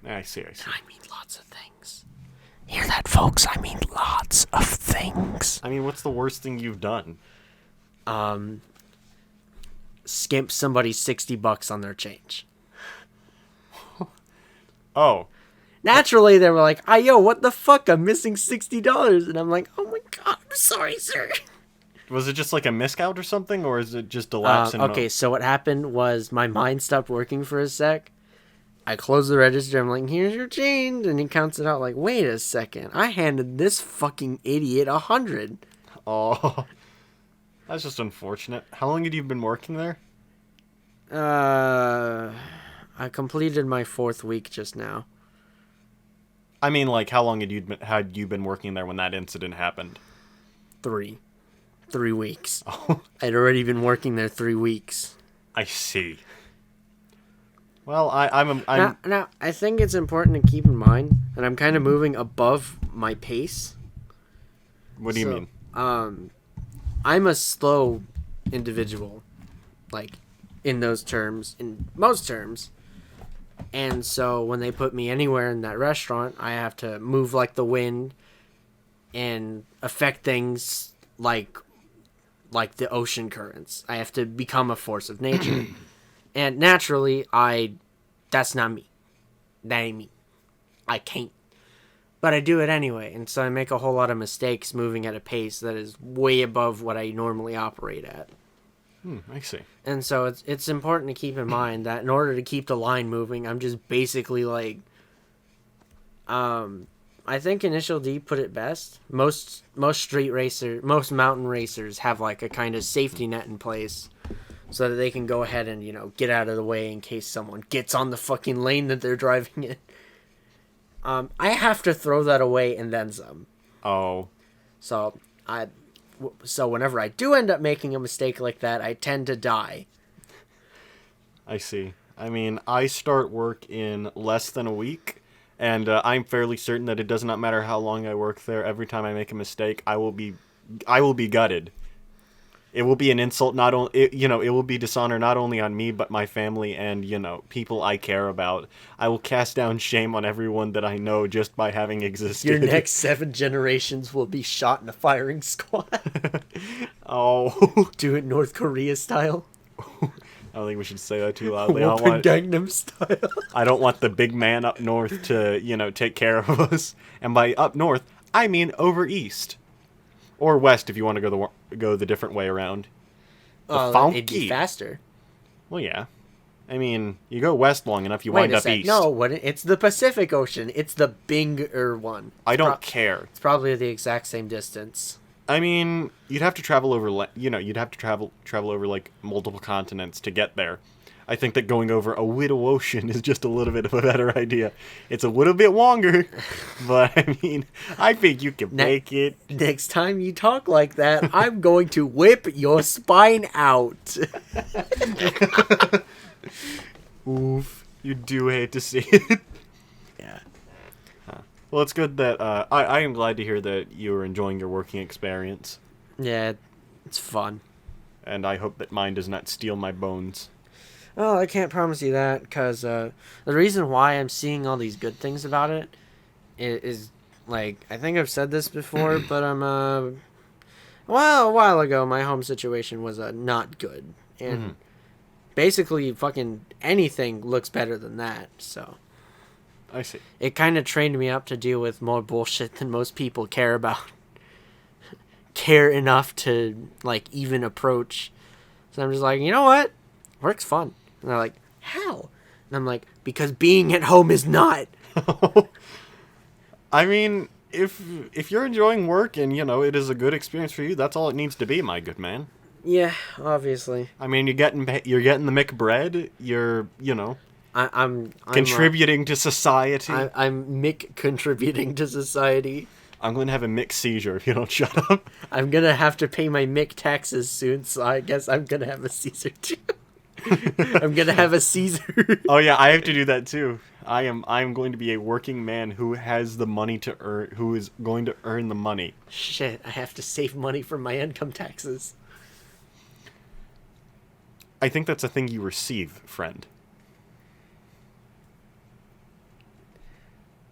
I see. I mean lots of things. Hear that, folks? I mean lots of things. I mean, what's the worst thing you've done? Skimp somebody $60 on their change. Oh. Naturally, they were like, yo, what the fuck? I'm missing $60. And I'm like, oh my god, I'm sorry, sir. Was it just like a miscount or something, or is it just a lapse in Okay, so what happened was my mind stopped working for a sec. I closed the register. I'm like, here's your change. And he counts it out like, wait a second. I handed this fucking idiot 100. Oh, that's just unfortunate. How long had you been working there? I completed my 4th week just now. I mean, like, how long had you been working there when that incident happened? 3 weeks. Oh, I'd already been working there 3 weeks. I see. Well, I'm Now, I think it's important to keep in mind that I'm kind of moving above my pace. What do you mean? I'm a slow individual, like, in those terms, in most terms. And so when they put me anywhere in that restaurant, I have to move like the wind and affect things like the ocean currents. I have to become a force of nature. And naturally, that's not me. That ain't me. I can't. But I do it anyway, and so I make a whole lot of mistakes moving at a pace that is way above what I normally operate at. I see. And so it's important to keep in mind that in order to keep the line moving, I'm just basically like, I think Initial D put it best. Most mountain racers have like a kind of safety net in place, so that they can go ahead and, get out of the way in case someone gets on the fucking lane that they're driving in. I have to throw that away and then some. Oh. So whenever I do end up making a mistake like that, I tend to die. I see. I mean, I start work in less than a week, and I'm fairly certain that it does not matter how long I work there. Every time I make a mistake, I will be gutted. It will be an insult. It will be dishonor not only on me but my family and people I care about. I will cast down shame on everyone that I know just by having existed. Your next 7 generations will be shot in a firing squad. Oh, Do it North Korea style. I don't think we should say that too loudly. Gangnam style. I don't want the big man up north to take care of us. And by up north, I mean over east. Or west if you want to go the different way around. It'd be faster. Well, yeah. I mean, you go west long enough, you wind up east. No, it's the Pacific Ocean. It's the bigger one. I don't care. It's probably the exact same distance. I mean, you'd have to travel over, you'd have to travel over like multiple continents to get there. I think that going over a little ocean is just a little bit of a better idea. It's a little bit longer, but I mean, I think you can make it. Next time you talk like that, I'm going to whip your spine out. Oof. You do hate to see it. Yeah. Well, it's good that, I am glad to hear that you are enjoying your working experience. Yeah, it's fun. And I hope that mine does not steal my bones. Well, I can't promise you that, because the reason why I'm seeing all these good things about it is like, I think I've said this before, but a while ago, my home situation was not good. And basically, fucking anything looks better than that, so. I see. It kind of trained me up to deal with more bullshit than most people care about. Care enough to, like, even approach. So I'm just like, you know what? Work's fun. And they're like, how? And I'm like, because being at home is not. I mean, if you're enjoying work and, it is a good experience for you, that's all it needs to be, my good man. Yeah, obviously. I mean, you're getting the McBread, you're, I'm contributing to society. I'm Mick contributing to society. I'm going to have a Mick seizure if you don't shut up. I'm going to have to pay my Mick taxes soon, so I guess I'm going to have a Caesar too. I'm going to have a Caesar. Oh yeah, I have to do that too. I am going to be a working man who has the money to earn, who is going to earn the money. Shit, I have to save money from my income taxes. I think that's a thing you receive, friend.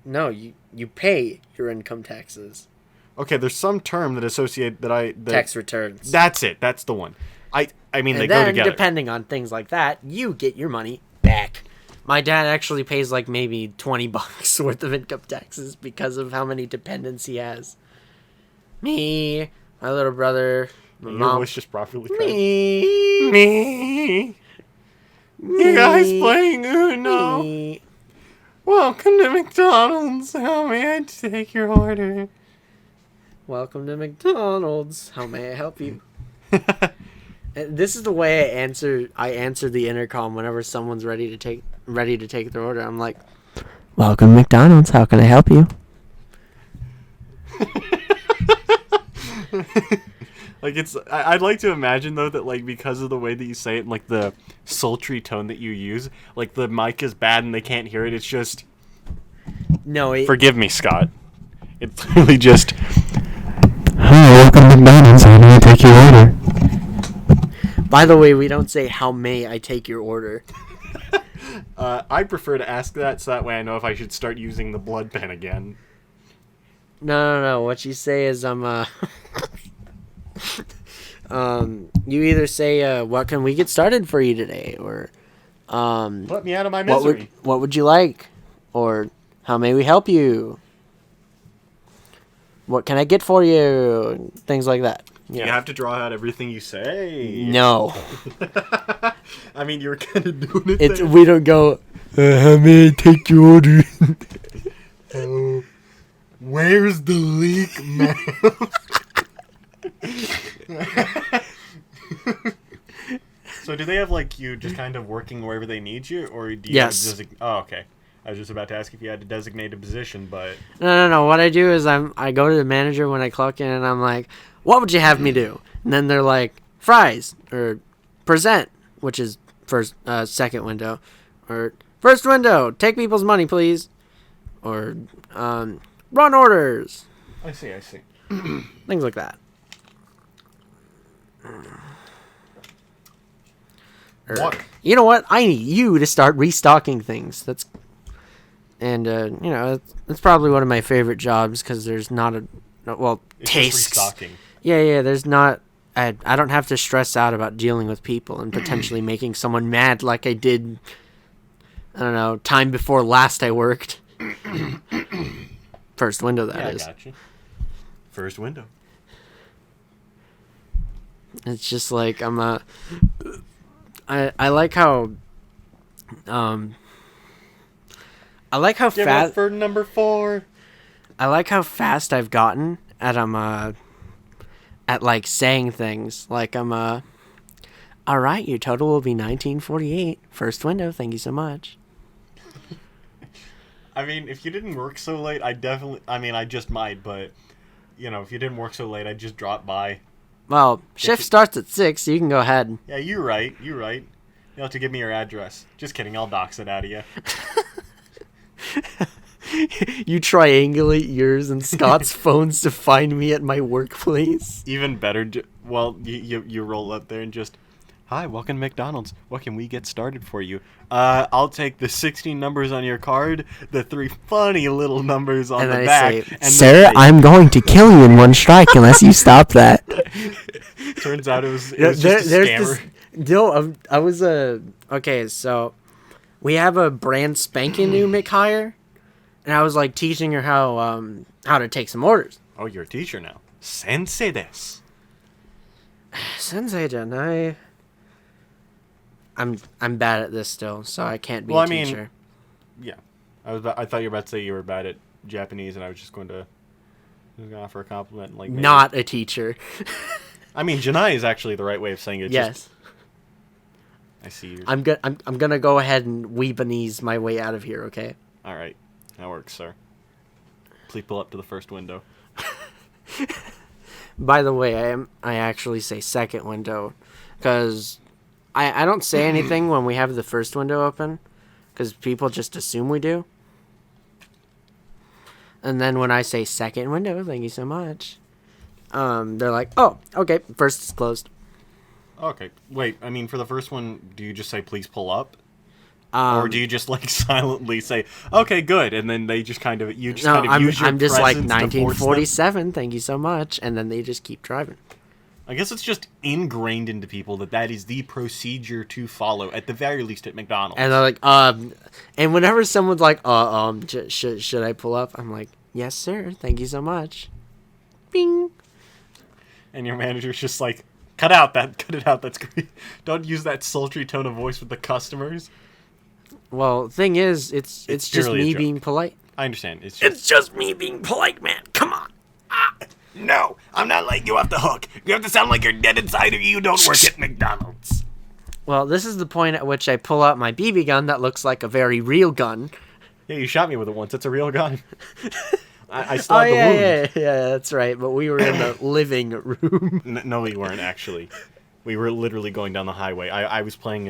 No, you pay your income taxes. Okay, there's some term that tax returns. That's it. That's the one. I mean, they and go then, together. Depending on things like that, you get your money back. My dad actually pays like maybe $20 worth of income taxes because of how many dependents he has. Me, my little brother, My Your mom. voice just properly cracked. Me. Me. You guys playing Uno? Me. Welcome to McDonald's. How may I take your order? Welcome to McDonald's. How may I help you? And this is the way I answer the intercom whenever someone's ready to take their order. I'm like, "Welcome to McDonald's. How can I help you?" Like I'd like to imagine though that like because of the way that you say it and like the sultry tone that you use, like the mic is bad and they can't hear it. It's just No, forgive me, Scott. It's really just. Hi, welcome to McDonald's. How may I take your order? By the way, we don't say "How may I take your order." I prefer to ask that so that way I know if I should start using the blood pen again. No. What you say is you either say "What can we get started for you today?" or Let me out of my "What misery. would you like?" or "How may we help you?" "What can I get for you?" Things like that. You have to draw out everything you say. No, I mean, you were kind of doing it. it's there. we don't go. How may I take your order? Where's the leak, man? So do they have like you just kind of working wherever they need you, or do you? Yes. Oh, okay. I was just about to ask if you had to designate a position, but No. What I do is I go to the manager when I clock in and I'm like, "What would you have me do?" And then they're like, "Fries," or "Present," which is second window, or "First window, take people's money, please," or "Run orders," I see. things like that. Or, Water. you know what? I need you to start restocking things. That's it's probably one of my favorite jobs because there's not It's tastes. just restocking. Yeah. There's not. I don't have to stress out about dealing with people and potentially making someone mad like I did. I don't know. Time before last I worked. First window, that is. I got you. First window. It's just like I like how I like how Give fast up for number 4. I like how fast I've gotten at at like saying things like all right, your total will be 1948. First window, thank you so much. I mean, if you didn't work so late, I just might, but if you didn't work so late, I'd just drop by. Well, shift starts at 6, so you can go ahead. Yeah, you're right. You'll have to give me your address. Just kidding, I'll dox it out of you. You triangulate yours and Scott's phones to find me at my workplace. Even better, well, you roll up there and just, "Hi, welcome to McDonald's. What can we get started for you? I'll take the 16 numbers on your card, the 3 funny little numbers on And the I back, say, and Sir, then I'm going to kill you in one strike unless you stop that. turns out it was just a scammer. I was okay, so we have a brand spanking new McHire, and I was like teaching her how to take some orders. Oh, you're a teacher now. Sensei desu. Sensei-jan, I'm bad at this still, so I can't be Well, a I mean, teacher. Yeah. I thought you were about to say you were bad at Japanese, and I was just going to offer a compliment. And, like, maybe. Not a teacher. I mean, Janai is actually the right way of saying it. Yes. I see you. I'm gonna go ahead and Weebanese my way out of here, okay? All right. That works, sir. Please pull up to the first window. By the way, I actually say second window because I don't say anything when we have the first window open because people just assume we do. And then when I say second window, thank you so much, they're like, "Oh, okay, first is closed." Okay. Wait, I mean, for the first one, do you just say, "Please pull up"? Um, Or do you just, like, silently say, "Okay, good," and then they just kind of, use your I'm just like presence to force them? 1947, thank you so much, and then they just keep driving. I guess it's just ingrained into people that is the procedure to follow, at the very least at McDonald's. And they're like, and whenever someone's like, should I pull up? I'm like, yes, sir. Thank you so much. Bing. and your manager's just like, cut it out, that's great. Don't use that sultry tone of voice with the customers. Well, thing is, it's just purely a me joke. being polite. I understand. It's Just me being polite, man. Come on. no, I'm not letting you off the hook. You have to sound like you're dead inside or you don't work at McDonald's. Well, this is the point at which I pull out my BB gun that looks like a very real gun. Yeah, you shot me with it once. It's a real gun. I still have the wound. yeah, that's right. But we were in the living room. No, we weren't actually. We were literally going down the highway. I was playing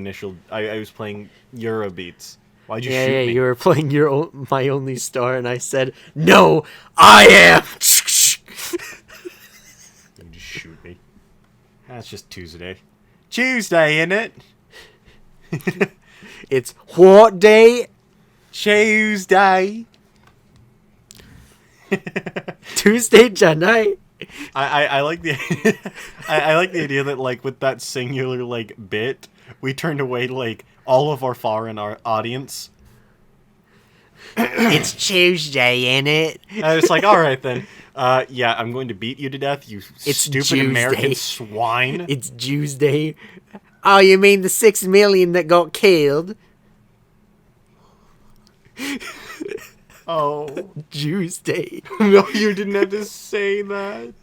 I was playing Eurobeats. Why'd you shoot me? You were playing My Only Star, and I said, "No, I am." You just shoot me. That's just Tuesday. Tuesday, innit? It's what day? Tuesday. Tuesday, Janai. I like the I like the idea that like with that singular like bit, we turned away like all of our foreign audience. It's Tuesday, innit? And it's like, all right then. Yeah, I'm going to beat you to death, you It's stupid Tuesday. American swine. It's Tuesday. Oh, you mean the 6 million that got killed? Oh. Tuesday. No, you didn't have to say that.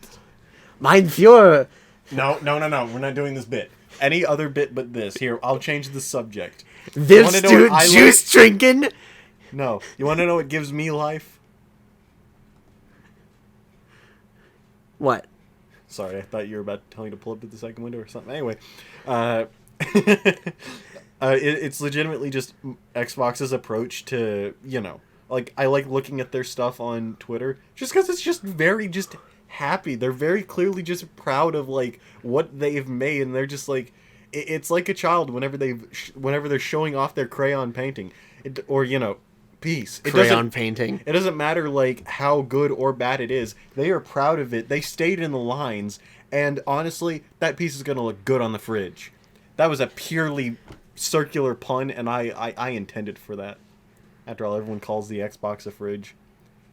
Mein Führer. No. We're not doing this bit. Any other bit but this. Here, I'll change the subject. This wanna know dude what I juice drinking. No. You want to know what gives me life? What? Sorry, I thought you were about to tell me to pull up to the second window or something. Anyway, it's legitimately just Xbox's approach to, like, I like looking at their stuff on Twitter just because it's just very just happy. They're very clearly just proud of, like, what they've made, and they're just like, it's like a child whenever they're showing off their crayon painting, piece. Crayon painting. It doesn't matter, like, how good or bad it is. They are proud of it. They stayed in the lines, and honestly, that piece is going to look good on the fridge. That was a purely circular pun, and I intended for that. After all, everyone calls the Xbox a fridge.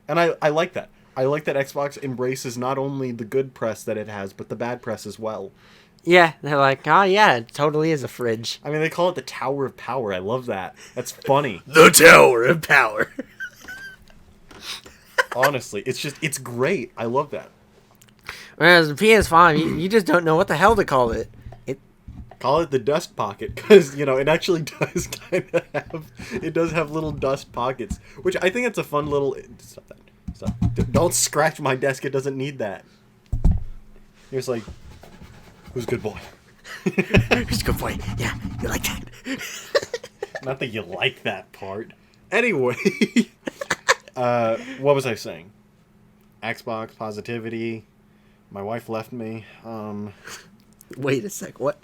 And I like that. I like that Xbox embraces not only the good press that it has, but the bad press as well. Yeah, they're like, oh yeah, it totally is a fridge. I mean, they call it the Tower of Power. I love that. That's funny. The Tower of Power. Honestly, it's great. I love that. Whereas the PS5, you just don't know what the hell to call it. Call it the dust pocket, because, it actually does does have little dust pockets, which I think it's a fun little... Stop that. Stop. Don't scratch my desk, it doesn't need that. Here's like, who's good boy? Who's good boy? Yeah, you like that. Not that you like that part. Anyway, what was I saying? Xbox, positivity, my wife left me, Wait a sec, what?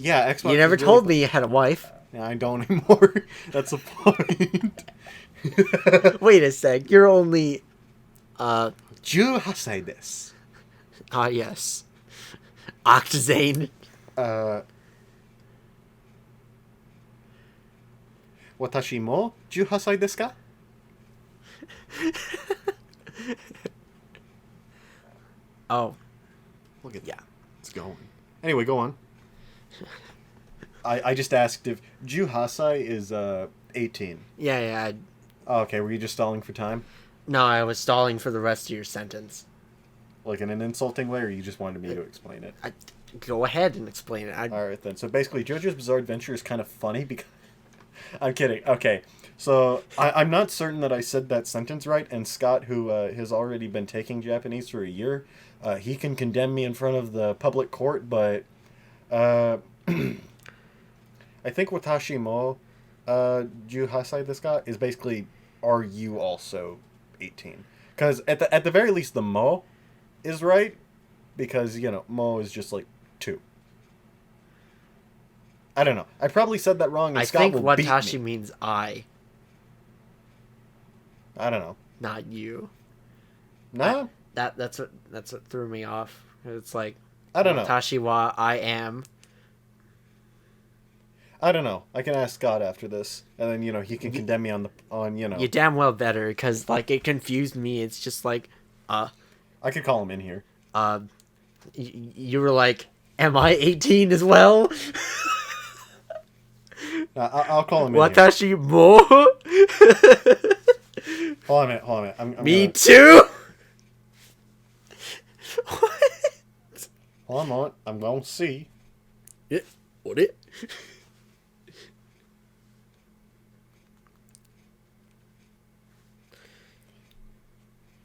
Yeah, Xbox. You never is told really... me you had a wife. Yeah, I don't anymore. That's the point. Wait a sec, you're only... You say this. Ah, yes. Octazane. Watashi mo 18歳ですか? Oh. Look at that. It's going. Anyway, go on. I just asked if Juhasai is 18. Yeah. Oh, okay, were you just stalling for time? No, I was stalling for the rest of your sentence. Like in an insulting way, or you just wanted me to explain it? Go ahead and explain it. Alright then. So basically, JoJo's Bizarre Adventure is kind of funny because... I'm kidding. Okay. So, I'm not certain that I said that sentence right, and Scott, who has already been taking Japanese for a year, he can condemn me in front of the public court, but... I think Watashi mo 18歳ですか is basically, are you also 18? Because at the very least, the mo is right, because, mo is just like 2. I don't know. I probably said that wrong, and I Scott think will beat Watashi me. means I, I don't know. not you. No? That's what threw me off. It's like, I don't know. Watashi wa I am. I don't know. I can ask Scott after this, and then, he can condemn me on. You damn well better, because, like, it confused me. It's just like, I could call him in here. You were like, am I 18 as well? I'll call him in here. Watashi mo? Hold on a minute. Hold on a minute. I'm Me gonna... too? What? Hold on a moment. I'm going to see. Yeah, what it?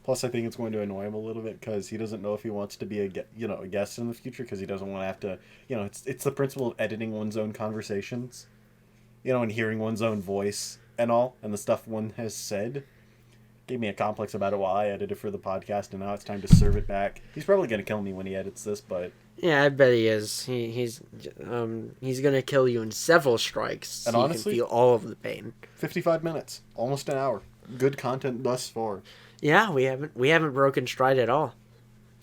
Plus, I think it's going to annoy him a little bit because he doesn't know if he wants to be a guest in the future because he doesn't want to have to, it's the principle of editing one's own conversations, and hearing one's own voice and all, and the stuff one has said. Gave me a complex about it while I edited for the podcast, and now it's time to serve it back. He's probably going to kill me when he edits this, but... Yeah, I bet he is. He's gonna kill you in several strikes. And so honestly, you can feel all of the pain. 55 minutes. Almost an hour. Good content thus far. Yeah, we haven't broken stride at all.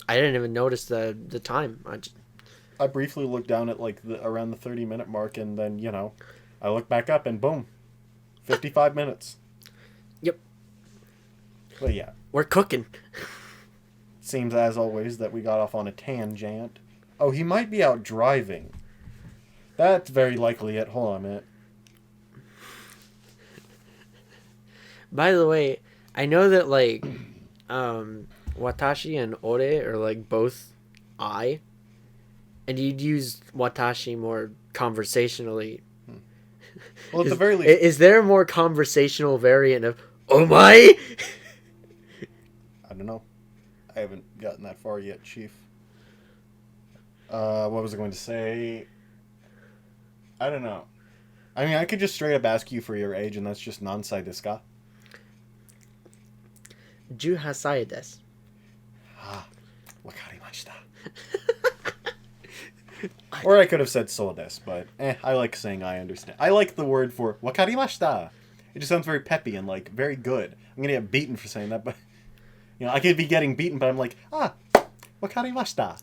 I didn't even notice the time. I briefly looked down at around the 30-minute mark, and then I looked back up, and boom, 55 minutes. Yep, But yeah, we're cooking. seems as always that we got off on a tangent. Oh, he might be out driving. That's very likely it. Hold on a minute. By the way, I know that Watashi and Ore are both I, and you'd use Watashi more conversationally. Well, at the very least, Is there a more conversational variant of "Omae"? I don't know. I haven't gotten that far yet, Chief. What was I going to say? I don't know. I mean, I could just straight up ask you for your age, and that's just nansai desu ka? 18歳です. Wakarimashita. Or I could have said so desu, but I like saying I understand. I like the word for wakarimashita. It just sounds very peppy and very good. I'm gonna get beaten for saying that, but I could be getting beaten, but I'm like, wakarimashita.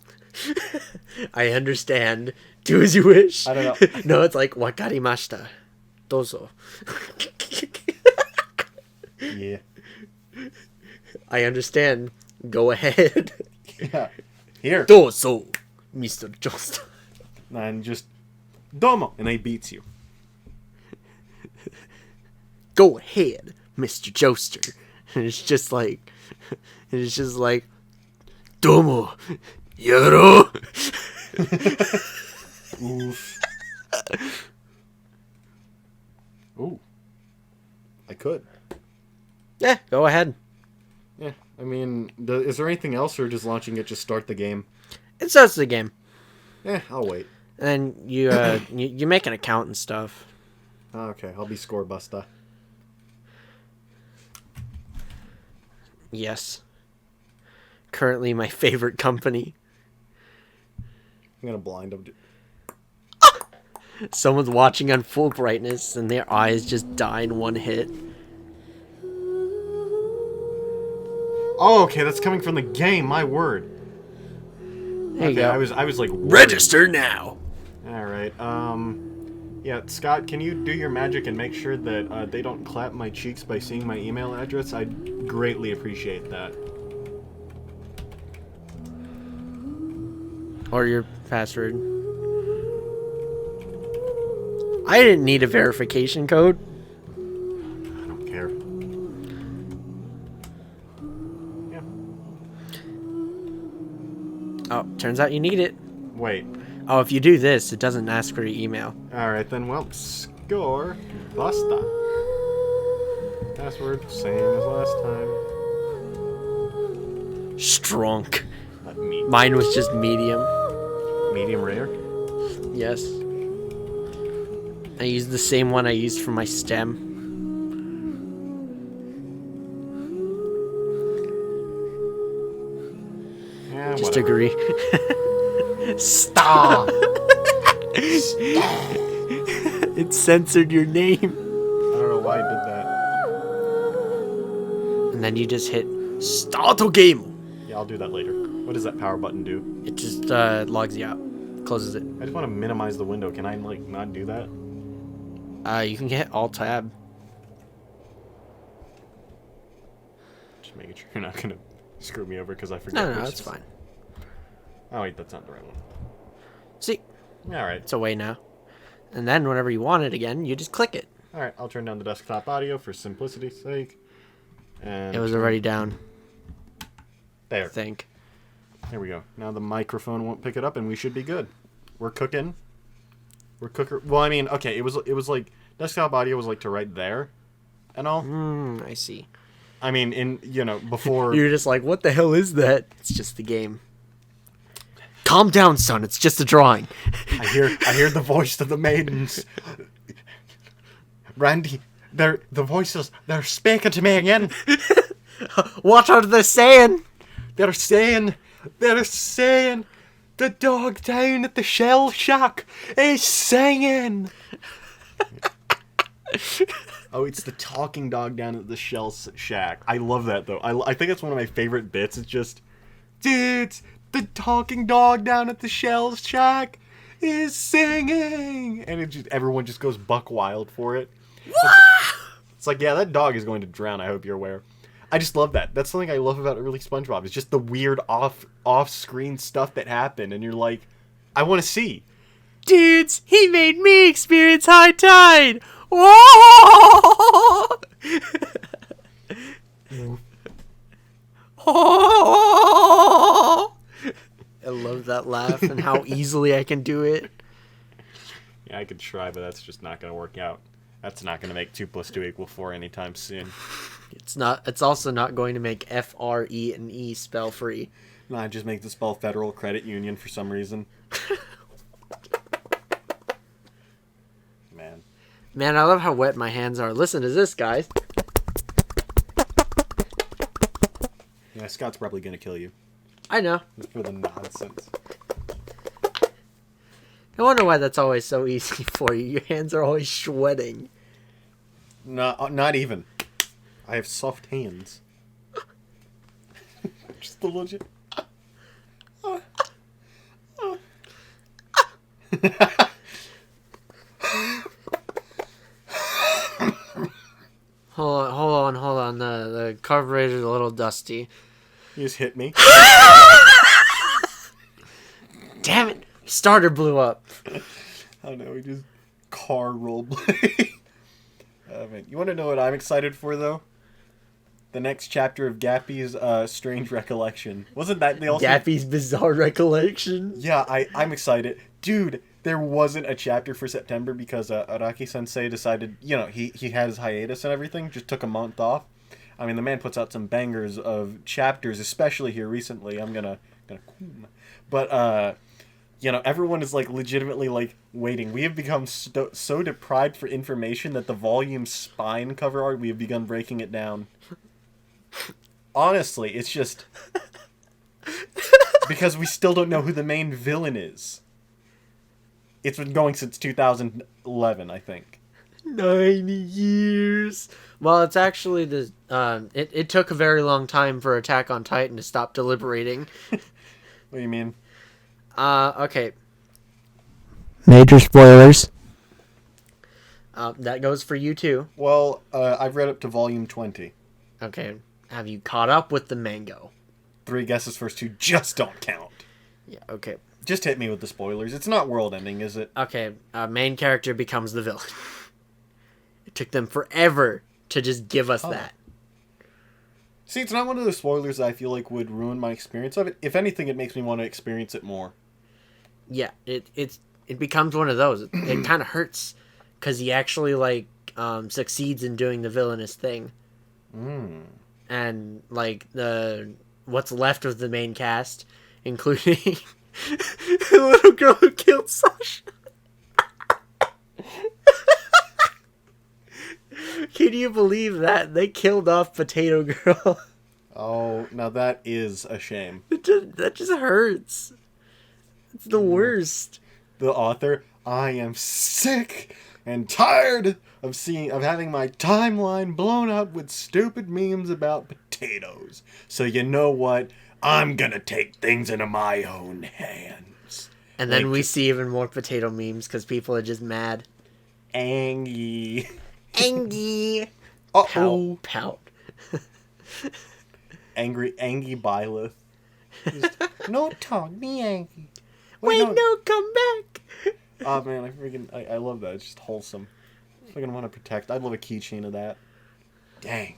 I understand. Do as you wish. I don't know. No, it's like wakarimashita. Dozo. Yeah. I understand. Go ahead. Yeah. Here. Dozo, Mr. Joestar. And just domo, and he beats you. Go ahead, Mr. Joestar. And it's just like, Domo, Yoro. Oof. Ooh. I could. Yeah, go ahead. Yeah. I mean, is there anything else, or just launching it just start the game? It starts the game. I'll wait. And you you make an account and stuff. Okay, I'll be score buster. Yes. Currently my favorite company. I'm gonna blind him. Someone's watching on full brightness and their eyes just die in one hit. Oh, okay, that's coming from the game. My word. There you go. I was like, worried. Register now. All right. Yeah, Scott, can you do your magic and make sure that they don't clap my cheeks by seeing my email address? I'd greatly appreciate that. Or your password. I didn't need a verification code. I don't care. Yeah. Oh, turns out you need it. Wait. Oh, if you do this, it doesn't ask for your email. All right, then. Well, score basta. Password same as last time. Strong. Medium. Mine was just medium. Medium rare. Yes. I used the same one I used for my stem. Yeah, Just whatever. agree. Stop! It censored your name. I don't know why I did that. And then you just hit start game. Yeah, I'll do that later. What does that power button do? It just logs you out. Closes it. I just want to minimize the window. Can I, not do that? You can hit Alt-Tab. Just making sure you're not going to screw me over because I forget. No, which that's fine. Oh wait, that's not the right one. See, All right. it's away now. And then whenever you want it again, you just click it. All right. I'll turn down the desktop audio for simplicity's sake. And It was already down, I there. think. There we go. Now the microphone won't pick it up, and we should be good. We're cooking. We're cooker. Well, I mean, okay. It was like desktop audio was like to right there, and all. I see. I mean, before. You're just like, what the hell is that? It's just the game. Calm down, son. It's just a drawing. I hear the voice of the maidens. Randy, the voices. They're speaking to me again. What are they saying? They're saying, the dog down at the shell shack is singing. Oh, it's the talking dog down at the shell shack. I love that, though. I think it's one of my favorite bits. It's just, dudes, the talking dog down at the shell shack is singing. And everyone just goes buck wild for it. It's like, yeah, that dog is going to drown, I hope you're aware. I just love that. That's something I love about early SpongeBob. It's just the weird off-screen stuff that happened, and you're like, I want to see. Dudes, he made me experience high tide. Whoa! I love that laugh and how easily I can do it. Yeah, I could try, but that's just not going to work out. That's not going to make 2 + 2 = 4 anytime soon. It's also not going to make FRE and E spell free. No, I just make the spell Federal Credit Union for some reason. Man, I love how wet my hands are. Listen to this, guys. Yeah, Scott's probably going to kill you. I know. Just for the nonsense. I wonder why that's always so easy for you. Your hands are always sweating. Not even. I have soft hands. Just a legit. Hold on. The carburetor's a little dusty. You just hit me. Damn it! Starter blew up. I know, we just car roleplay. Man. You want to know what I'm excited for, though? The next chapter of Gappy's Strange Recollection. Wasn't that the also... Gappy's Bizarre Recollection? Yeah, I'm excited. Dude, there wasn't a chapter for September because Araki-sensei decided, he had his hiatus and everything, just took a month off. I mean, the man puts out some bangers of chapters, especially here recently. I'm gonna but, everyone is, legitimately, waiting. We have become so deprived for information that the volume spine cover art, we have begun breaking it down. Honestly, it's just... because we still don't know who the main villain is. It's been going since 2011, I think. 9 years. Well, it's actually the... It took a very long time for Attack on Titan to stop deliberating. What do you mean? Okay. Major spoilers. That goes for you, too. Well, I've read up to volume 20. Okay. Have you caught up with the mango? 3 guesses first 2 just don't count. Yeah, okay. Just hit me with the spoilers. It's not world ending, is it? Okay, main character becomes the villain. It took them forever to just give us that. See, it's not one of those spoilers that I feel like would ruin my experience of it. If anything, it makes me want to experience it more. Yeah, it becomes one of those. It kind of hurts because he actually succeeds in doing the villainous thing. And the what's left of the main cast, including the little girl who killed Sasha. Can you believe that? They killed off Potato Girl. Oh, now that is a shame. That just hurts. It's the worst. The author, I am sick and tired of having my timeline blown up with stupid memes about potatoes. So you know what? I'm gonna take things into my own hands. And then we see even more potato memes because people are just mad. Angie. Angie. Uh-oh. Pout. Angie Byleth. No, talk me Yankee. Wait, no, come back. Oh man, I love that. It's just wholesome. I'm gonna want to protect. I'd love a keychain of that. Dang.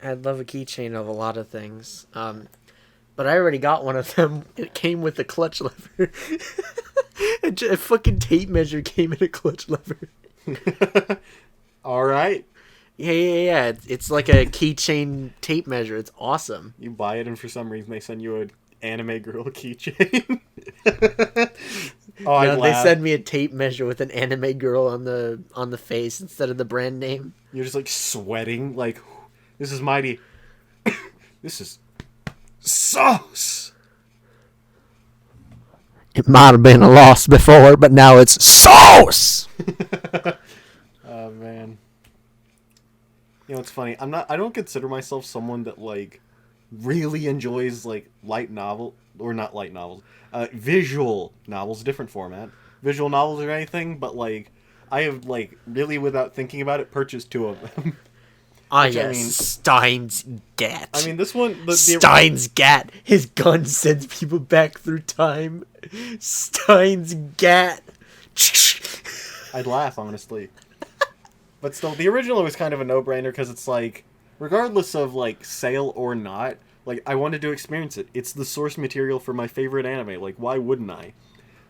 I'd love a keychain of a lot of things. But I already got one of them. It came with a clutch lever. A fucking tape measure came in a clutch lever. All right. Yeah. It's like a keychain tape measure. It's awesome. You buy it, and for some reason they send you an anime girl keychain. Oh, I'd They laugh. send me a tape measure with an anime girl on the face instead of the brand name. You're just like sweating, like this is mighty. This is sauce. It might have been a loss before, but now it's sauce. Oh man. You know, it's funny. I don't consider myself someone that like really enjoys like light novel or not light novels. Visual novels, different format. Visual novels or anything, but like I have like really without thinking about it purchased 2 of them. Ah, Which, yes, I mean- Steins Gat. I mean, this one the Steins Gat. His gun sends people back through time. Steins Gat. I'd laugh, honestly. But still, the original was kind of a no-brainer because it's like, regardless of like sale or not, like I wanted to experience it. It's the source material for my favorite anime. Like, why wouldn't I?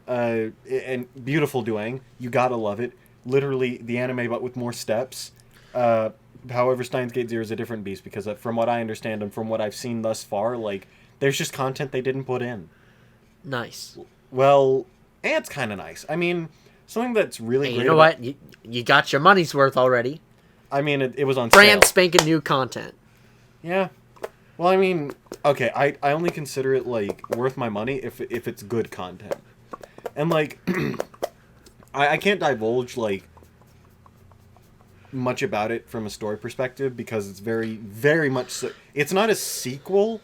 And beautiful doing. You gotta love it. Literally the anime, but with more steps. However, Steins Gate Zero is a different beast because from what I understand and from what I've seen thus far, like there's just content they didn't put in. Nice. Well, and it's kind of nice. I mean, something that's really Hey, great. you know what? You got your money's worth already. I mean, it was on Brand sale. spanking new content. Yeah. Well, I mean, okay, I only consider it like worth my money if it's good content, and like, I can't divulge like much about it from a story perspective because it's very very much so. It's not a sequel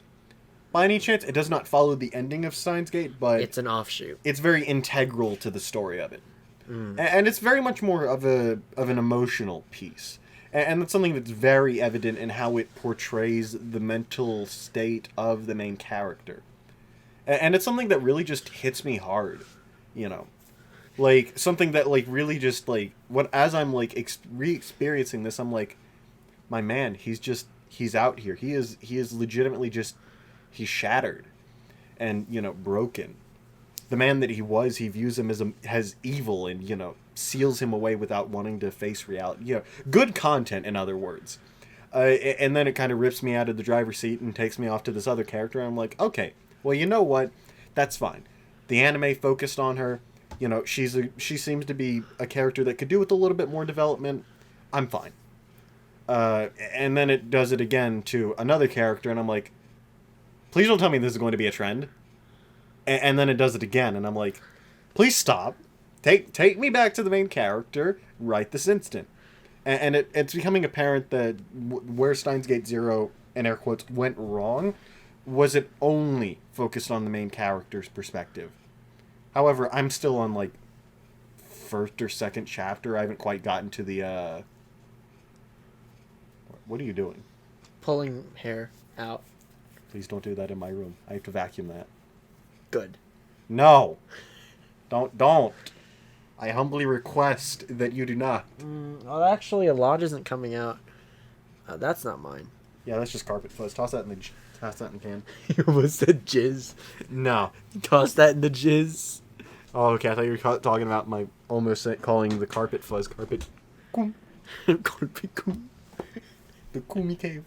by any chance. It does not follow the ending of Steins Gate, but It's an offshoot. it's very integral to the story of it, and it's very much more of an emotional piece, and that's something that's very evident in how it portrays the mental state of the main character, and it's something that really just hits me hard, you know, like something that like really just like as I'm like re-experiencing this, I'm like, my man, he's out here, he is legitimately just he's shattered, and you know, broken. The man that he was, he views him as evil, and you know, seals him away without wanting to face reality. You know, good content, in other words. And then it kind of rips me out of the driver's seat and takes me off to this other character. And I'm like, okay, well, you know what? That's fine. The anime focused on her. You know, she seems to be a character that could do with a little bit more development. I'm fine. And then it does it again to another character, and I'm like, please don't tell me this is going to be a trend. And then it does it again, and I'm like, please stop. Take me back to the main character right this instant. And it's becoming apparent that where Steins Gate Zero, in air quotes, went wrong was it only focused on the main character's perspective. However, I'm still on, like, first or second chapter. I haven't quite gotten to the, What are you doing? Pulling hair out. Please don't do that in my room. I have to vacuum that. Good. No! Don't! I humbly request that you do not. Well, actually, a lot isn't coming out. That's not mine. Yeah, that's just carpet fuzz. Toss that in the can. You almost said jizz. No. Toss that in the jizz. Oh, okay. I thought you were talking about my calling the carpet fuzz carpet. Kum. The Kumi cave.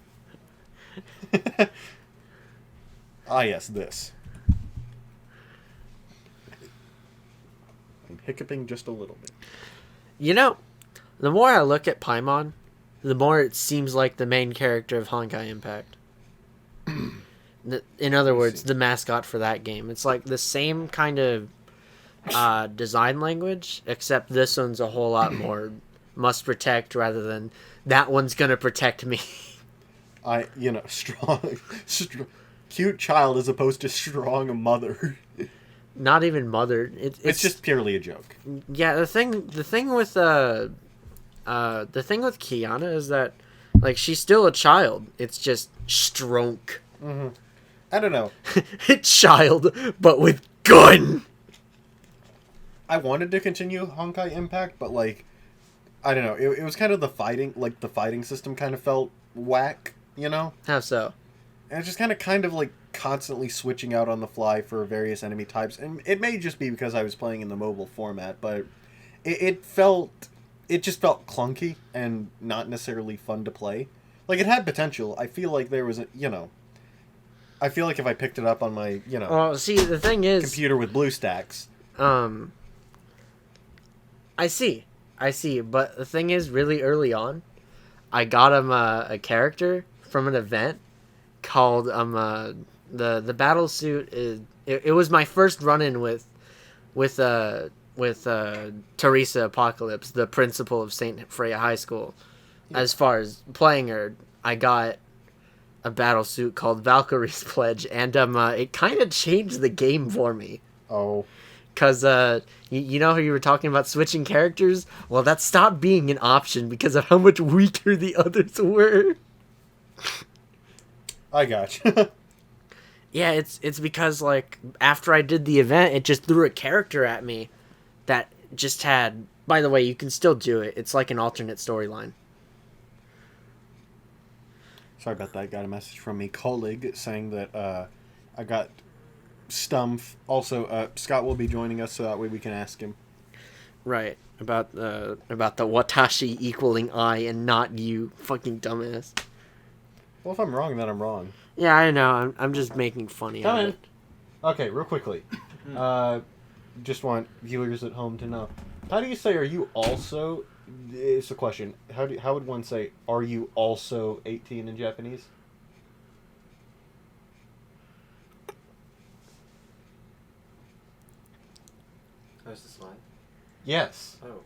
Ah, yes, this. I'm hiccuping just a little bit. You know, the more I look at Paimon, the more it seems like the main character of Honkai Impact. In other words, the mascot for that game. It's like the same kind of design language, except this one's a whole lot more must protect rather than that one's gonna protect me. Strong, cute child as opposed to strong mother. Not even mother. It's just purely a joke. Yeah. The thing with Kiana is that like she's still a child. It's just Stronk. Mm-hmm. I don't know. Child, but with gun. I wanted to continue Honkai Impact, but like, I don't know. It was kind of the fighting system kind of felt whack, you know? How so? And it's just kind of like constantly switching out on the fly for various enemy types. And it may just be because I was playing in the mobile format, but it just felt clunky and not necessarily fun to play. Like, it had potential. I feel like there was I feel like if I picked it up on my, Well, see, the thing is, computer with BlueStacks. I see, but the thing is, really early on, I got him a character from an event called the battle suit is it was my first run-in with Teresa Apocalypse, the principal of Saint Freya High School. Yeah. As far as playing her, I got a battle suit called Valkyrie's Pledge, and it kind of changed the game for me. Oh. Because, you know how you were talking about switching characters? Well, that stopped being an option because of how much weaker the others were. I gotcha. Yeah, it's because, like, after I did the event, it just threw a character at me that just had... By the way, you can still do it. It's like an alternate storyline. Sorry about that. I got a message from a colleague saying that I got Stumpf. Also, Scott will be joining us, so that way we can ask him. Right. About the Watashi equaling I and not you, fucking dumbass. Well, if I'm wrong, then I'm wrong. Yeah, I know. I'm just making funny of it. Okay, real quickly. Just want viewers at home to know. How do you say, are you also... It's a question. How would one say, are you also 18 in Japanese? Oh, is the slide? Yes. Oh.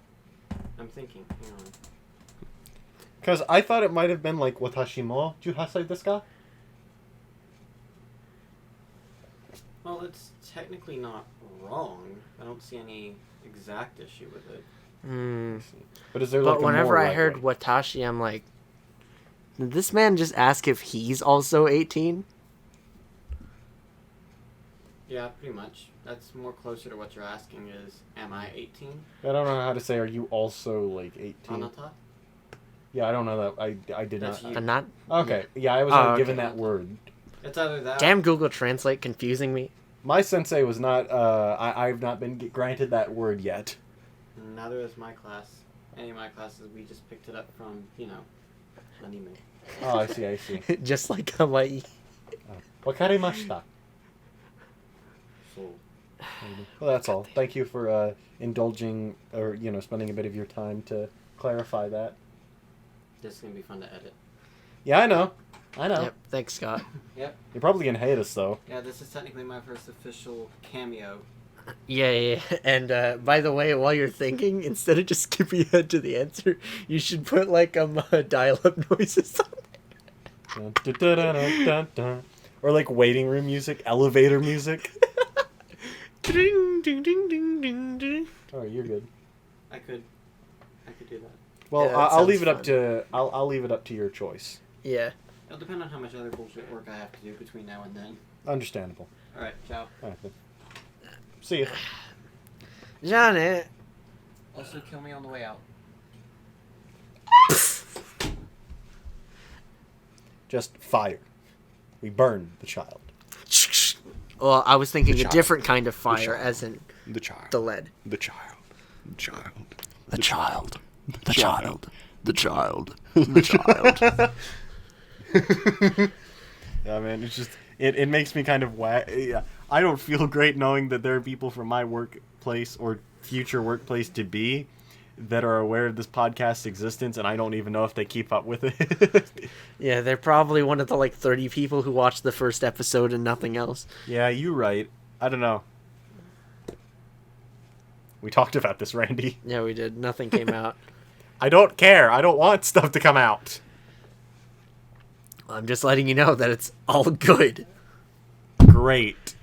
I'm thinking. Hang on. Because I thought it might have been like, watashi mo juhasai desu ka? Well, it's technically not wrong. I don't see any exact issue with it. But is there But like a whenever more I right heard way? Watashi, I'm like, did this man just ask if he's also 18? Yeah, pretty much. That's more closer to what you're asking is, am I 18? I don't know how to say, are you also like 18? Anata? Yeah, I don't know that. I did That's not. you. Not? Okay, yeah, I was Oh, given okay. that word. It's either that... Damn Google Translate confusing me. My sensei was not, I've not been granted that word yet. Neither is my class. Any of my classes, we just picked it up from, anime. Oh, I see. Just like Hawaii. Wakarimashita. So, Well, that's all. Thank you for indulging, or, spending a bit of your time to clarify that. this is going to be fun to edit. Yeah, I know. Yep, thanks, Scott. Yep. You're probably going to hate us, though. Yeah, this is technically my first official cameo. Yeah. And by the way, while you're thinking, instead of just skipping ahead to the answer, you should put like dial-up noises on Dun, dun, dun, dun, dun, dun. Or like waiting room music, elevator music. Ding, ding, ding, ding, ding, ding. Oh, you're good. I could do that. Well, Yeah, that I'll leave sounds it up fun. to I'll leave it up to your choice. Yeah. It'll depend on how much other bullshit work I have to do between now and then. Understandable. Alright, ciao. All right, then. See ya. Johnny. Also, kill me on the way out. Just fire. We burn the child. Well, I was thinking a child. different kind of fire, child. as in The child. the lead. The child. The child. The child. The child. The child. The child. Yeah, man, it's just it makes me kind of yeah. I don't feel great knowing that there are people from my workplace or future workplace to be that are aware of this podcast's existence, and I don't even know if they keep up with it. Yeah, they're probably one of the like 30 people who watched the first episode and nothing else. Yeah, you right. I don't know. We talked about this, Randy. Yeah, we did. Nothing came out. I don't care. I don't want stuff to come out. I'm just letting you know that it's all good. Great.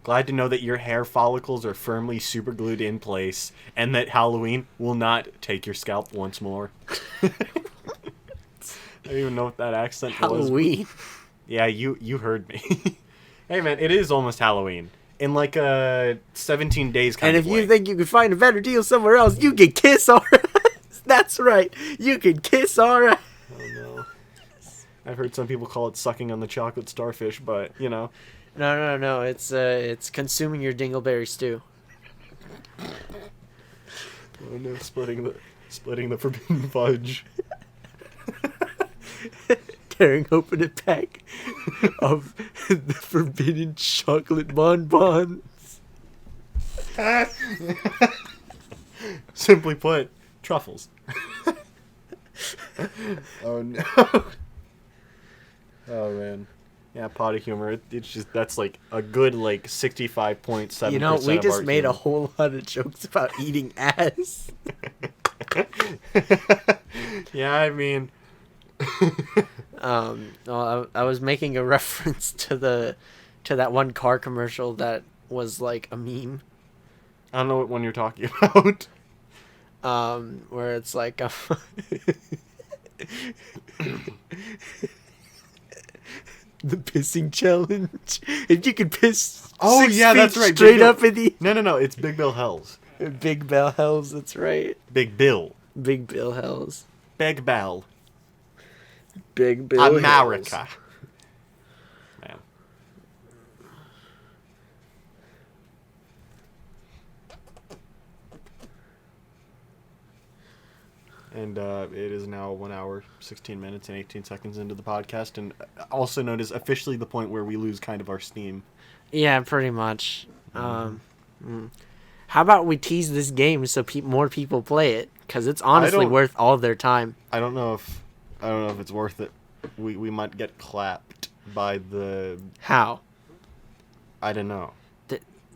Glad to know that your hair follicles are firmly superglued in place and that Halloween will not take your scalp once more. I don't even know what that accent was. Halloween. Yeah, you heard me. Hey man, it is almost Halloween. In like 17 days kind And of if way. you think you can find a better deal somewhere else, you can kiss our ass. That's right. You can kiss our ass. Oh no. I've heard some people call it sucking on the chocolate starfish, but you know. No. It's consuming your dingleberry stew. Oh no, splitting the forbidden fudge. Tearing open a pack of the forbidden chocolate bonbons. Simply put, truffles. Oh no. Oh man. Yeah, potty humor. It's just that's like a good like 65.7%. You know, we of just our made a humor. whole lot of jokes about eating ass. Yeah, I mean, Well, I was making a reference to that one car commercial that was like a meme. I don't know what one you're talking about. Where it's like the pissing challenge. If you could piss, Oh, 6 yeah, feet that's right, Big straight Bill. up in the No, it's Big Bill Hells. Big Bell Hells. That's right, Big Bill. Big Bill Hells. Big Bell. Big Bill Hells. America. Man. And it is now 1 hour, 16 minutes, and 18 seconds into the podcast, and also known as officially the point where we lose kind of our steam. Yeah, pretty much. How about we tease this game so more people play it? Because it's honestly don't- worth all their time. I don't know if it's worth it. We might get clapped by the How? I don't know.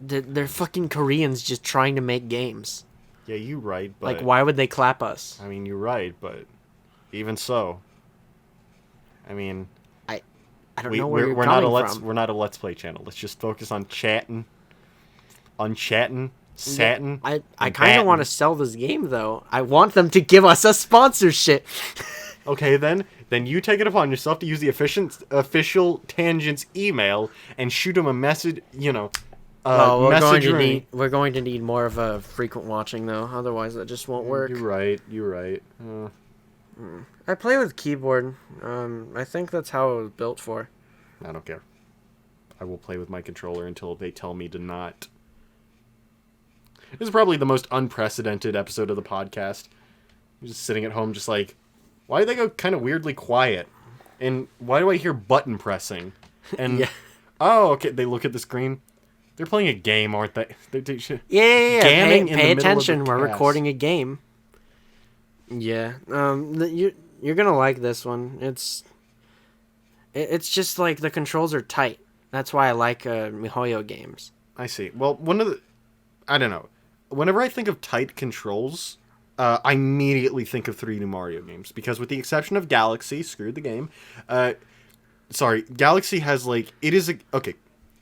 They're fucking Koreans just trying to make games. Yeah, you're right, but Like, why would they clap us? I mean, you're right, but even so, I mean, I don't know where you're we're not coming from. we're not a let's play channel. Let's just focus on chatting, satin. I and kind of batting. want to sell this game though. I want them to give us a sponsorship. Okay, then you take it upon yourself to use the official Tangents email and shoot them a message. You know, Oh, message. we're going to need more of a frequent watching though. Otherwise, that just won't work. You're right. I play with keyboard. I think that's how it was built for. I don't care. I will play with my controller until they tell me to not. This is probably the most unprecedented episode of the podcast. I'm just sitting at home, just like, why do they go kind of weirdly quiet? And why do I hear button pressing? And Yeah. oh, okay, they look at the screen. They're playing a game, aren't they? Yeah. Gamming in the Pay middle of the attention. We're cast. recording a game. Yeah. You're gonna like this one. It's just like the controls are tight. That's why I like MiHoYo games. I see. Well, I don't know. Whenever I think of tight controls, I immediately think of 3 new Mario games. Because with the exception of Galaxy, screw the game. Galaxy has okay,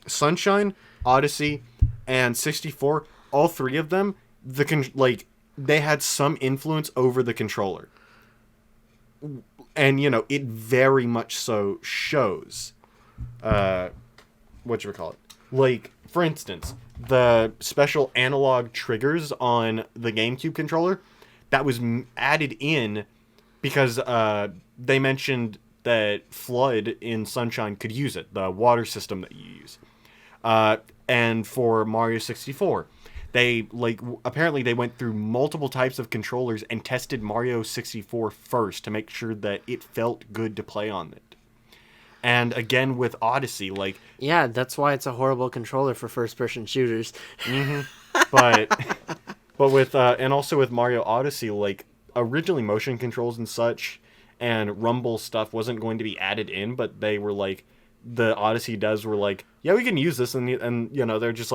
Sunshine, Odyssey, and 64, all 3 of them, they had some influence over the controller. And, you know, it very much so shows, whatchamacallit. Like, for instance, the special analog triggers on the GameCube controller, that was added in because they mentioned that Flood in Sunshine could use it, the water system that you use. And for Mario 64, they apparently they went through multiple types of controllers and tested Mario 64 first to make sure that it felt good to play on it. And again with Odyssey, Yeah, that's why it's a horrible controller for first-person shooters. but with and also with Mario Odyssey, originally motion controls and such and rumble stuff wasn't going to be added in, but they were the Odyssey devs were yeah, we can use this, and you know, they're just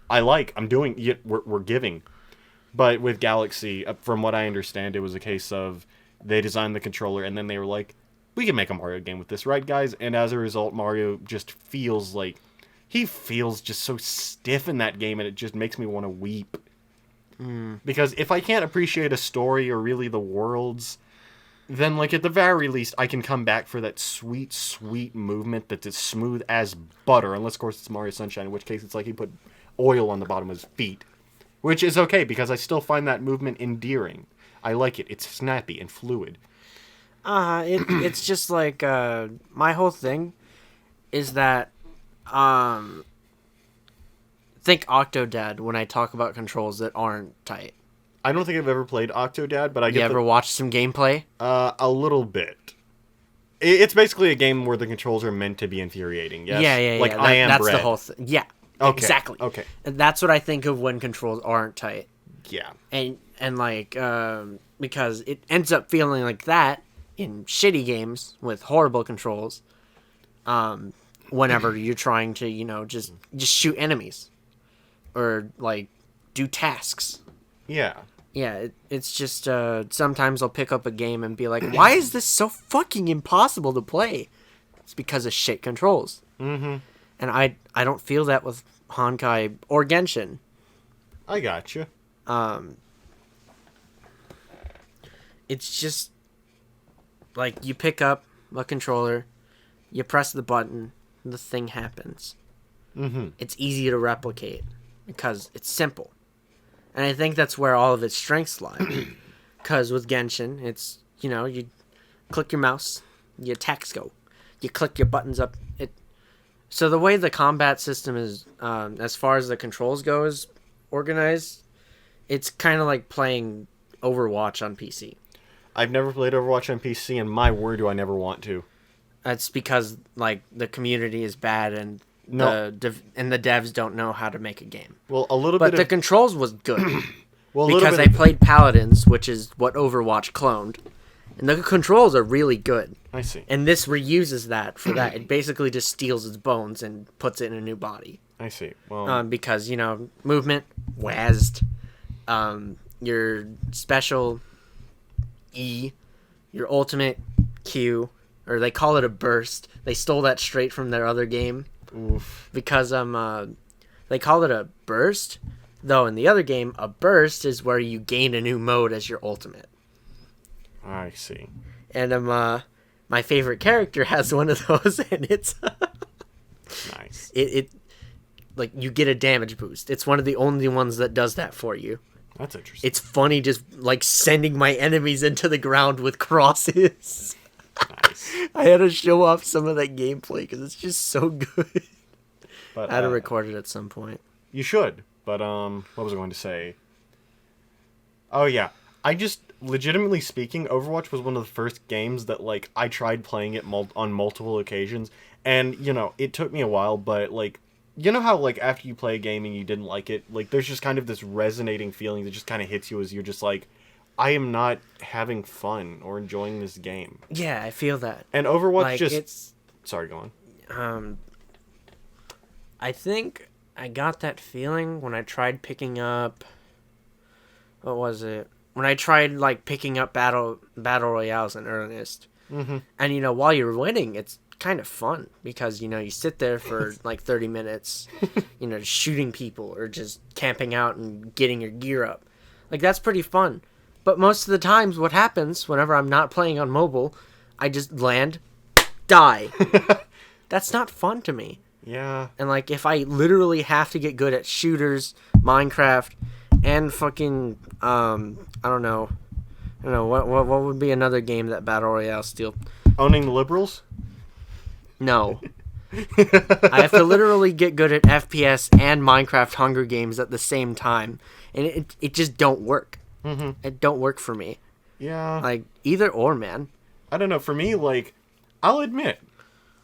I'm doing it, we're giving. But with Galaxy, from what I understand, it was a case of they designed the controller and then they were we can make a Mario game with this, right guys? And as a result, Mario just feels he feels just so stiff in that game, and it just makes me want to weep. Because if I can't appreciate a story or really the worlds, then like at the very least I can come back for that sweet, sweet movement that's as smooth as butter. Unless of course it's Mario Sunshine, in which case it's like he put oil on the bottom of his feet. Which is okay because I still find that movement endearing. I like it. It's snappy and fluid. It's just like my whole thing is that think Octodad when I talk about controls that aren't tight. I don't think I've ever played Octodad, but I You get ever watched some gameplay? a little bit. It's basically a game where the controls are meant to be infuriating. Yes? Yeah. Like I am that's bread. the whole thing. Yeah. Okay, Exactly. okay. And that's what I think of when controls aren't tight. Yeah. And like because it ends up feeling like that in shitty games with horrible controls. Whenever you're trying to, just shoot enemies or like do tasks. Yeah. Yeah, it's just sometimes I'll pick up a game and be like, why is this so fucking impossible to play? It's because of shit controls. Mm-hmm. And I don't feel that with Honkai or Genshin. I gotcha. It's just like you pick up a controller, you press the button, the thing happens. Mm-hmm. It's easy to replicate because it's simple. And I think that's where all of its strengths lie. Because with Genshin, it's, you click your mouse, your attacks go. You click your buttons up. So the way the combat system is, as far as the controls go, is organized, it's kind of like playing Overwatch on PC. I've never played Overwatch on PC, and my word, do I never want to. That's because, like, the community is bad and No. the devs don't know how to make a game. Well, a little But bit the of... controls was good. well, a little Because bit I of- played Paladins, which is what Overwatch cloned. And the controls are really good. I see. And this reuses that for that. It basically just steals its bones and puts it in a new body. I see. Well, Because, movement, WASD, your special E, your ultimate Q, or they call it a burst. They stole that straight from their other game. oof. Because they call it a burst, though in the other game, a burst is where you gain a new mode as your ultimate. I see. And my favorite character has one of those, and it's Nice. it like you get a damage boost. It's one of the only ones that does that for you. That's interesting. It's funny just like sending my enemies into the ground with crosses. Nice. I had to show off some of that gameplay because it's just so good. But I had to record it at some point. you should. But what was I going to say? Oh yeah, I just legitimately speaking, Overwatch was one of the first games that like I tried playing it on multiple occasions, and it took me a while, but like. You know how, like, after you play a game and you didn't like it, like, there's just kind of this resonating feeling that just kind of hits you as you're just like, I am not having fun or enjoying this game. Yeah, I feel that. And Overwatch Like just... it's Sorry, go on. I think I got that feeling when I tried picking up what was it? When I tried like picking up battle royales in earnest. Mm-hmm. And while you're winning, it's kind of fun because you sit there for like 30 minutes shooting people or just camping out and getting your gear up. Like that's pretty fun. But most of the times what happens whenever I'm not playing on mobile, I just land, die. That's not fun to me. Yeah. And like if I literally have to get good at shooters, Minecraft, and fucking I don't know what would be another game that battle royale steal. Owning the liberals? No. I have to literally get good at FPS and Minecraft Hunger Games at the same time. And it just don't work. Mm-hmm. It don't work for me. Yeah. Like, either or, man. I don't know. For me, like, I'll admit,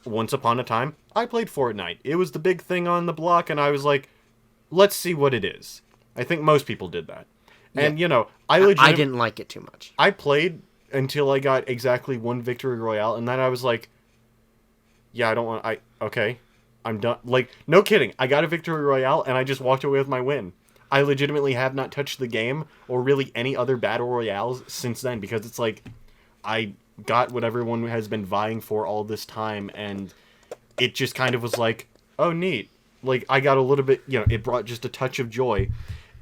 once upon a time, I played Fortnite. It was the big thing on the block, and I was like, let's see what it is. I think most people did that. And, I didn't like it too much. I played until I got exactly one victory royale, and then I was like, yeah, okay, I'm done. Like, no kidding. I got a victory royale, and I just walked away with my win. I legitimately have not touched the game, or really any other battle royales since then, because it's like, I got what everyone has been vying for all this time, and it just kind of was like, oh, neat. Like, I got a little bit, it brought just a touch of joy,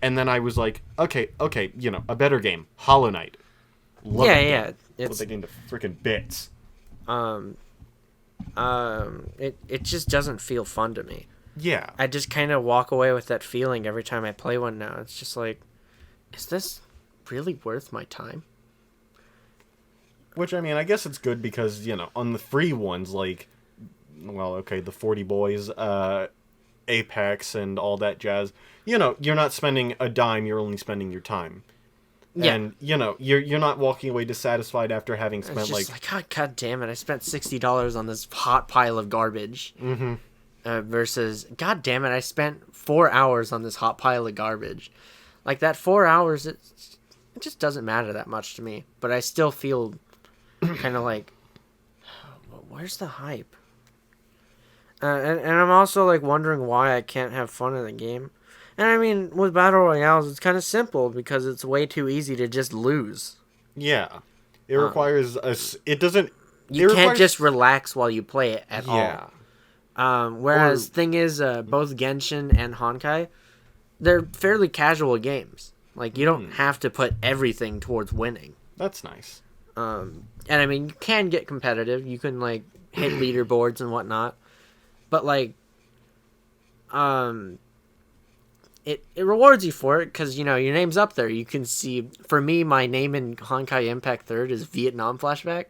and then I was like, okay, a better game, Hollow Knight. Love that game. Put It's the game to freaking bits. it just doesn't feel fun to me. Yeah. I just kind of walk away with that feeling every time I play one now. It's just like, is this really worth my time? Which, I mean, I guess it's good because, on the free ones, like, well, okay, the 40 Boys, Apex, and all that jazz, you're not spending a dime, you're only spending your time. Yeah. And, you're not walking away dissatisfied after having It's spent, just like, God damn it, I spent $60 on this hot pile of garbage. Mm-hmm. Versus, God damn it, I spent 4 hours on this hot pile of garbage. Like, that 4 hours, it just doesn't matter that much to me. But I still feel kind of like, where's the hype? And I'm also, like, wondering why I can't have fun in the game. And, I mean, with Battle Royales, it's kind of simple because it's way too easy to just lose. Yeah. It requires it doesn't... You can't just relax while you play it at all. Yeah. Whereas thing is, both Genshin and Honkai, they're fairly casual games. Like, you don't have to put everything towards winning. That's nice. And I mean, you can get competitive. You can, like, hit leaderboards and whatnot. But, like, it rewards you for it because, your name's up there. You can see, for me, my name in Honkai Impact 3rd is Vietnam Flashback.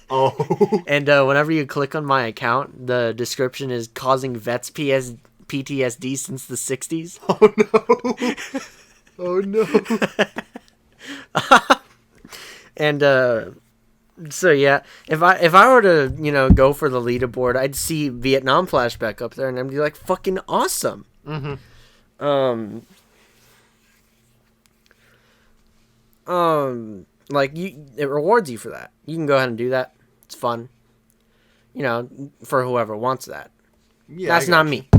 Oh. And whenever you click on my account, the description is causing vets PTSD since the 60s. Oh, no. Oh, no. And so, yeah, if I were to, go for the leaderboard, I'd see Vietnam Flashback up there, and I'd be like, fucking awesome. Mm-hmm. Like, it rewards you for that. You can go ahead and do that. It's fun. For whoever wants that. Yeah, That's not me.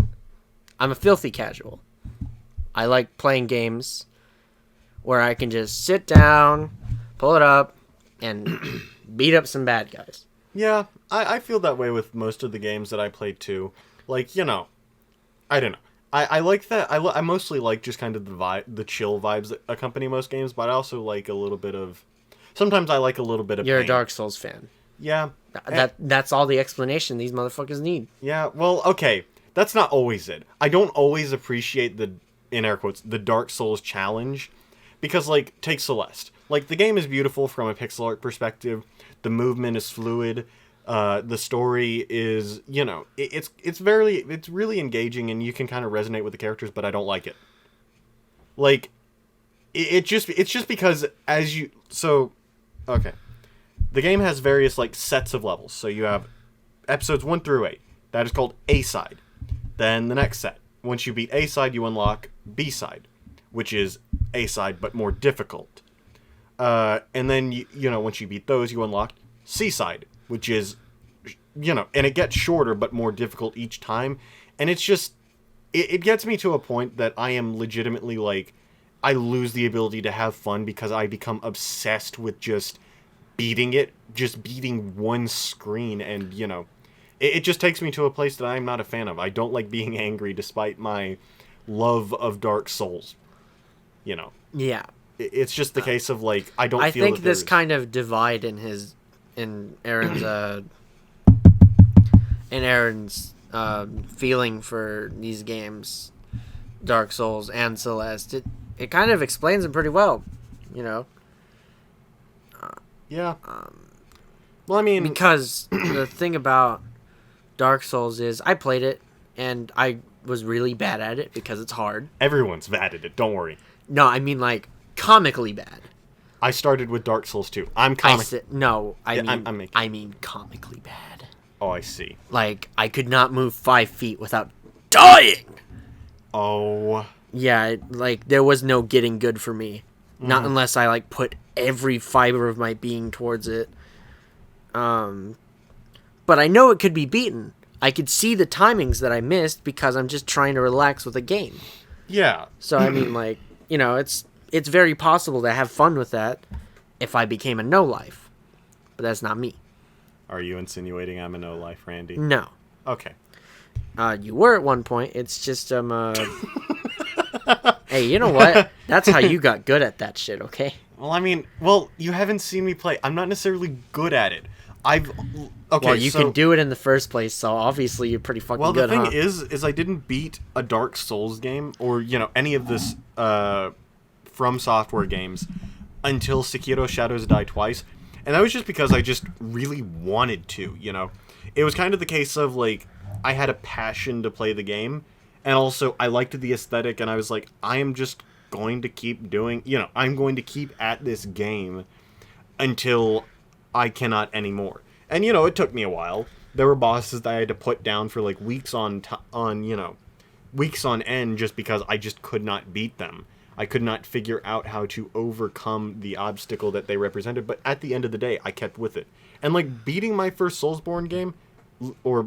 I'm a filthy casual. I like playing games where I can just sit down, pull it up, and beat up some bad guys. Yeah, I feel that way with most of the games that I play too. Like, I don't know. I like that. I mostly like just kind of the chill vibes that accompany most games, but I also like a little bit of... Sometimes I like a little bit of You're pain. a Dark Souls fan. Yeah. That's all the explanation these motherfuckers need. Yeah, well, okay. That's not always it. I don't always appreciate the, in air quotes, the Dark Souls challenge. Because, like, take Celeste. Like, the game is beautiful from a pixel art perspective. The movement is fluid. The story is, it's really engaging, and you can kind of resonate with the characters, but I don't like it. Like, it's just because okay. The game has various, like, sets of levels. So you have episodes 1 through 8. That is called A-side. Then the next set. Once you beat A-side, you unlock B-side, which is A-side but more difficult. And then, once you beat those, you unlock C-side, which is, and it gets shorter but more difficult each time. And it's just, it gets me to a point that I am legitimately, like, I lose the ability to have fun because I become obsessed with just beating one screen, and, it just takes me to a place that I'm not a fan of. I don't like being angry despite my love of Dark Souls. Yeah. It's just the case of, like, I don't feel think that this there's... kind of divide in Aaron's feeling for these games, Dark Souls and Celeste, it kind of explains them pretty well, Yeah. Well, I mean... Because the thing about Dark Souls is I played it, and I was really bad at it because it's hard. Everyone's bad at it, don't worry. No, I mean, like, comically bad. I started with Dark Souls 2. I mean comically bad. Oh, I see. Like, I could not move 5 feet without dying! Oh... Yeah, there was no getting good for me. Not unless I, like, put every fiber of my being towards it. But I know it could be beaten. I could see the timings that I missed because I'm just trying to relax with a game. Yeah. So, I mean, like, it's very possible to have fun with that if I became a no-life. But that's not me. Are you insinuating I'm a no-life, Randy? No. Okay. You were at one point. It's just, Hey, you know what? That's how you got good at that shit, okay? Well, I mean, you haven't seen me play. I'm not necessarily good at it. Okay, Well, you so, can do it in the first place, so obviously you're pretty fucking well, the good, thing huh? is I didn't beat a Dark Souls game or any of this From Software games until Sekiro: Shadows Die Twice, and that was just because I just really wanted to. It was kind of the case of like I had a passion to play the game, and also I liked the aesthetic, and I was like, I am just going to keep doing. I'm going to keep at this game until I cannot anymore. And it took me a while. There were bosses that I had to put down for like weeks on weeks on end just because I just could not beat them. I could not figure out how to overcome the obstacle that they represented, but at the end of the day, I kept with it. And like beating my first Soulsborne game or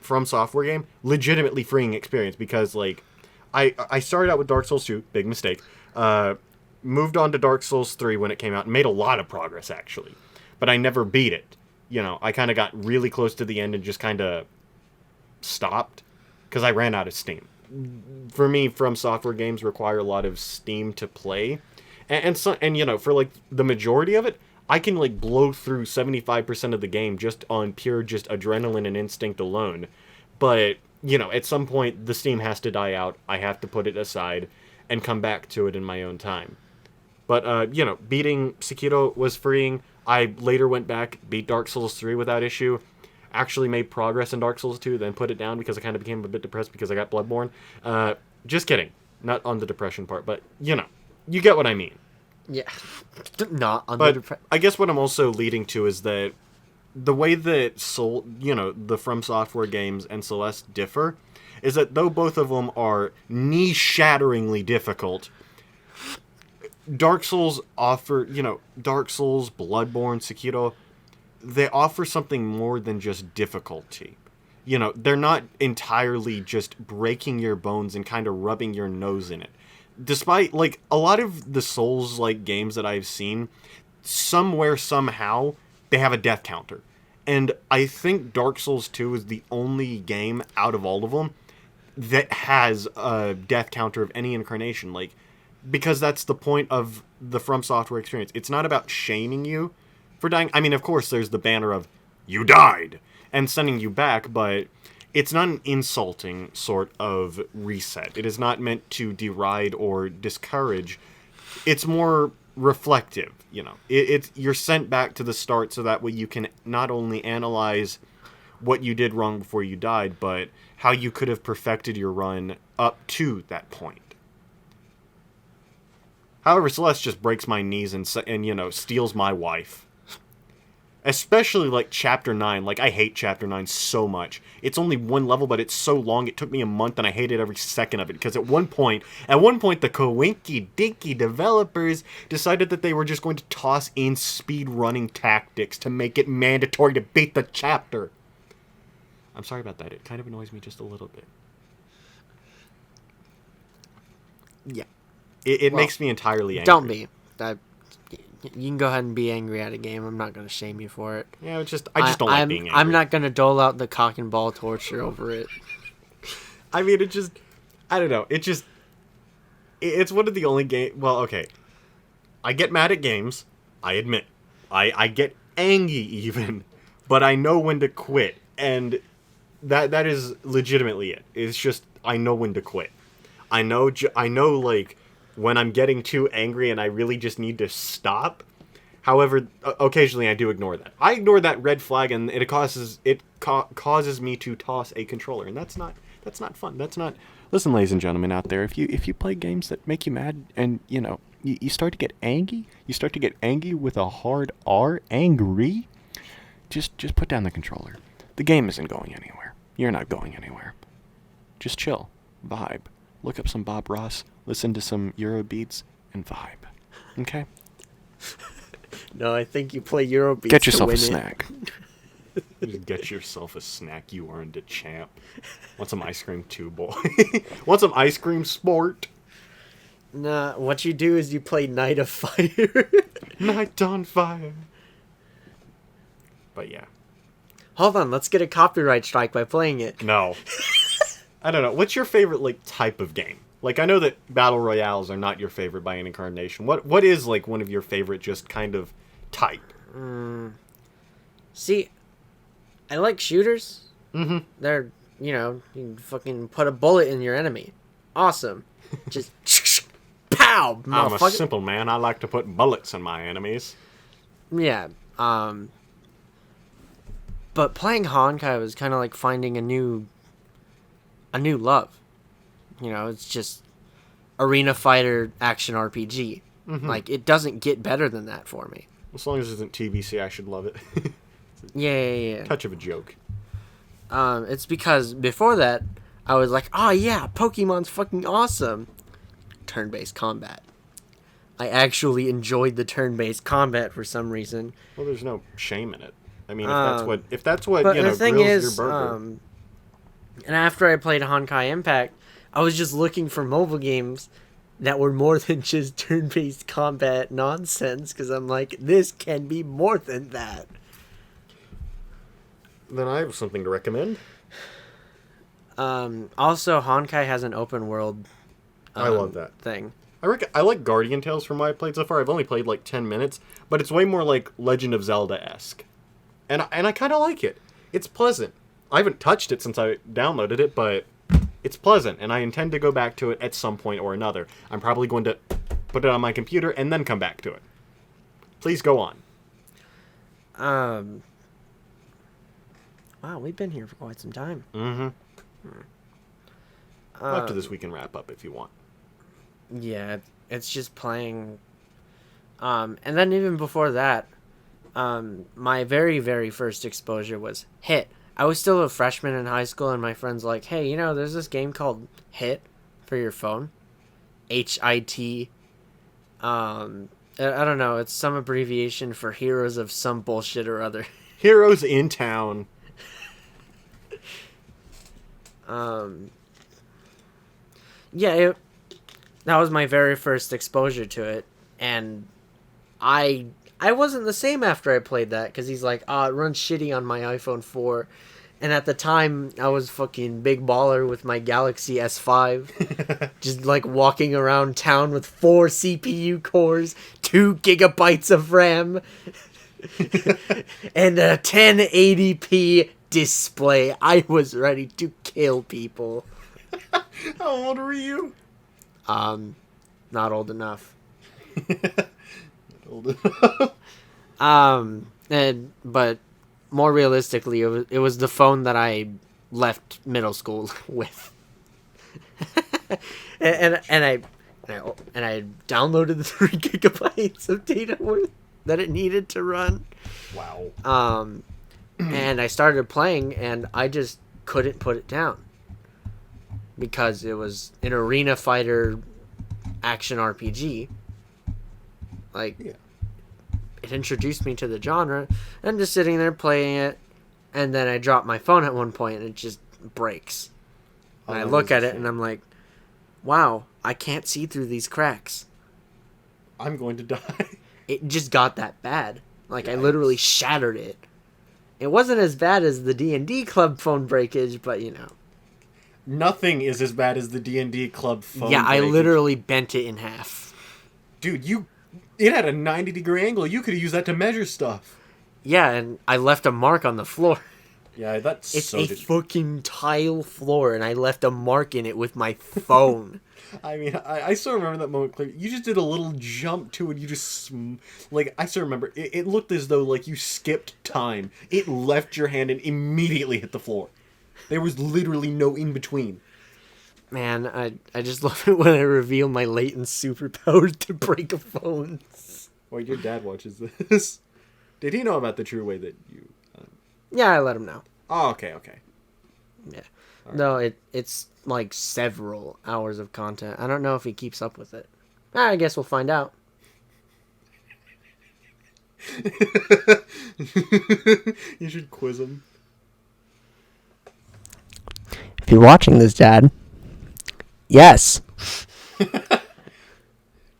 From Software game, legitimately freeing experience because like I started out with Dark Souls 2, big mistake. Moved on to Dark Souls 3 when it came out and made a lot of progress actually. But I never beat it. I kind of got really close to the end and just kind of stopped because I ran out of steam. For me, From Software games require a lot of steam to play. And for like the majority of it, I can like blow through 75% of the game just on pure just adrenaline and instinct alone. But, at some point the steam has to die out. I have to put it aside and come back to it in my own time. But, beating Sekiro was freeing. I later went back, beat Dark Souls 3 without issue, actually made progress in Dark Souls 2, then put it down because I kind of became a bit depressed because I got Bloodborne. Just kidding. Not on the depression part, but, you get what I mean. Yeah. Not on But the I guess what I'm also leading to is that the way that the From Software games and Celeste differ is that though both of them are knee-shatteringly difficult, Dark Souls offer, Dark Souls, Bloodborne, Sekiro, they offer something more than just difficulty. They're not entirely just breaking your bones and kind of rubbing your nose in it. Despite, like, a lot of the Souls-like games that I've seen, somewhere, somehow, they have a death counter. And I think Dark Souls 2 is the only game out of all of them that has a death counter of any incarnation. Like, because that's the point of the From Software experience. It's not about shaming you for dying. I mean, of course, there's the banner of, you died, and sending you back, but it's not an insulting sort of reset. It is not meant to deride or discourage. It's more reflective, you're sent back to the start so that way you can not only analyze what you did wrong before you died, but how you could have perfected your run up to that point. However, Celeste just breaks my knees and steals my wife. Especially, like, Chapter 9. Like, I hate Chapter 9 so much. It's only one level, but it's so long, it took me a month, and I hated every second of it. Because at one point, the coinky-dinky developers decided that they were just going to toss in speed-running tactics to make it mandatory to beat the chapter. I'm sorry about that. It kind of annoys me just a little bit. Yeah. It makes me entirely angry. Don't be. You can go ahead and be angry at a game. I'm not going to shame you for it. Yeah, I just don't like being angry. I'm not going to dole out the cock and ball torture over it. I mean, I don't know. It's one of the only well, okay. I get mad at games, I admit. I get angry even, but I know when to quit. And that is legitimately it. It's just, I know when to quit. I know, like, when I'm getting too angry and I really just need to stop. However, occasionally I do ignore that. I ignore that red flag, and it causes me to toss a controller, and that's not fun. That's not. Listen, ladies and gentlemen out there, if you play games that make you mad, and you start to get angry, with a hard R, angry. Just put down the controller. The game isn't going anywhere. You're not going anywhere. Just chill, vibe. Look up some Bob Ross, listen to some Eurobeats, and vibe. Okay? No, I think you play Eurobeats. Get yourself to a win snack. Get yourself a snack, you earned a champ. Want some ice cream too, boy? Want some ice cream, sport? Nah, what you do is you play Night of Fire. Night on Fire. But yeah. Hold on, let's get a copyright strike by playing it. No. I don't know. What's your favorite, like, type of game? Like, I know that battle royales are not your favorite by any incarnation. What is, like, one of your favorite just kind of type? See, I like shooters. Mm-hmm. They're, you can fucking put a bullet in your enemy. Awesome. Just pow, I'm a motherfucker. simple man. I like to put bullets in my enemies. Yeah. But playing Honkai was kind of like finding a new love. It's just arena fighter action RPG. Like, it doesn't get better than that for me. As long as it isn't TBC, I should love it. Yeah. Touch of a joke. It's because before that, I was like, oh yeah, Pokemon's fucking awesome. Turn-based combat. I actually enjoyed the turn-based combat for some reason. Well, there's no shame in it. I mean, if that's what But the thing grills is, your burger. and after I played Honkai Impact, I was just looking for mobile games that were more than just turn-based combat nonsense, because I'm like, this can be more than that. Then I have something to recommend. Also, Honkai has an open world I love that thing. I like Guardian Tales from what I played so far. I've only played like 10 minutes, but it's way more like Legend of Zelda-esque. And I kind of like it. It's pleasant. I haven't touched it since I downloaded it, but it's pleasant, and I intend to go back to it at some point or another. I'm probably going to put it on my computer and then come back to it. Please go on. Wow, we've been here for quite some time. Mm-hmm. After this, we can wrap up if you want. Yeah, it's just playing. And then even before that, my very, very first exposure was Hit. I was still a freshman in high school, and my friend's like, hey, there's this game called Hit for your phone. HIT. I don't know, it's some abbreviation for Heroes of some bullshit or other. Heroes in Town. Yeah, that was my very first exposure to it, and I wasn't the same after I played that, because he's like, it runs shitty on my iPhone 4, and at the time, I was fucking big baller with my Galaxy S5, just like walking around town with 4 CPU cores, 2 gigabytes of RAM, and a 1080p display. I was ready to kill people. How old were you? Not old enough. Old enough. But more realistically, it was the phone that I left middle school with. and I downloaded the 3 gigabytes of data worth that it needed to run. Wow. And I started playing, and I just couldn't put it down. Because it was an arena fighter action RPG. Like, Yeah. It introduced me to the genre. I'm just sitting there playing it, and then I drop my phone at one point, and it just breaks. And I look at it, and I'm like, wow, I can't see through these cracks. I'm going to die. It just got that bad. Like, I Yikes. literally shattered it. It wasn't as bad as the D&D club phone breakage, but Nothing is as bad as the D&D club phone. Yeah, I breakage. literally bent it in half. Dude, it had a 90-degree angle. You could have used that to measure stuff. Yeah, and I left a mark on the floor. Yeah, that's It's so a fucking tile floor, and I left a mark in it with my phone. I mean, I still remember that moment clearly. You just did a little jump to it. You just, I still remember. It looked as though, you skipped time. It left your hand and immediately hit the floor. There was literally no in-between. Man, I just love it when I reveal my latent superpowers to break a phone. Wait, your dad watches this. Did he know about the true way that you... Yeah, I let him know. Oh, okay. Yeah. No, it's like several hours of content. I don't know if he keeps up with it. I guess we'll find out. You should quiz him. If you're watching this, Dad. Yes.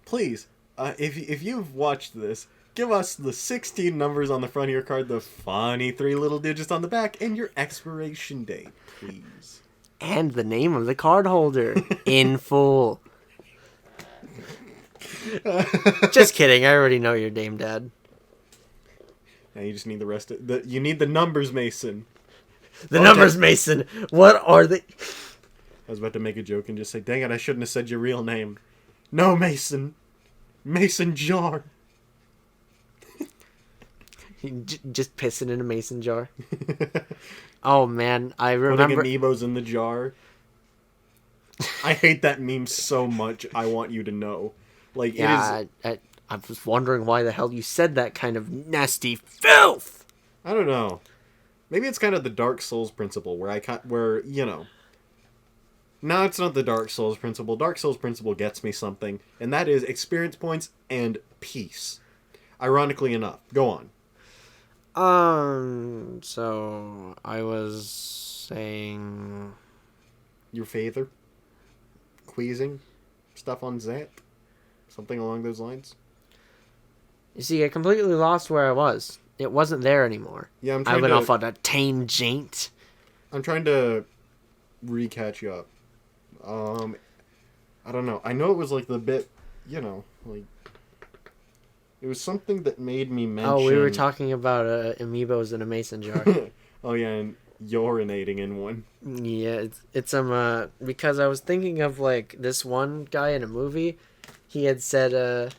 Please, if you've watched this, give us the 16 numbers on the front of your card, the funny 3 little digits on the back, and your expiration date, please. and the name of the cardholder in full. Just kidding. I already know your name, Dad. Now you just need the rest of the. You need the numbers, Mason. The Okay. numbers, Mason. What are they? I was about to make a joke and just say, "Dang it, I shouldn't have said your real name." No, Mason. Mason Jar. Just pissing in a mason jar. Oh man, I Putting remember. amiibos in the jar. I hate that meme so much. I want you to know, like Yeah, I was wondering why the hell you said that kind of nasty filth. I don't know. Maybe it's kind of the Dark Souls principle, where you know. No, it's not the Dark Souls principle. Dark Souls principle gets me something, and that is experience points and peace. Ironically enough, go on. So I was saying, Your father, queasing, stuff on that, something along those lines. you see, I completely lost where I was. It wasn't there anymore. Yeah, I'm I trying went to. off on a tangent. I'm trying to re-catch you up. I don't know. I know it was like the bit, you know, like it was something that made me mention. Oh, we were talking about amiibos in a mason jar. Oh yeah, and urinating in one. Yeah, it's because I was thinking of like this one guy in a movie. He had said,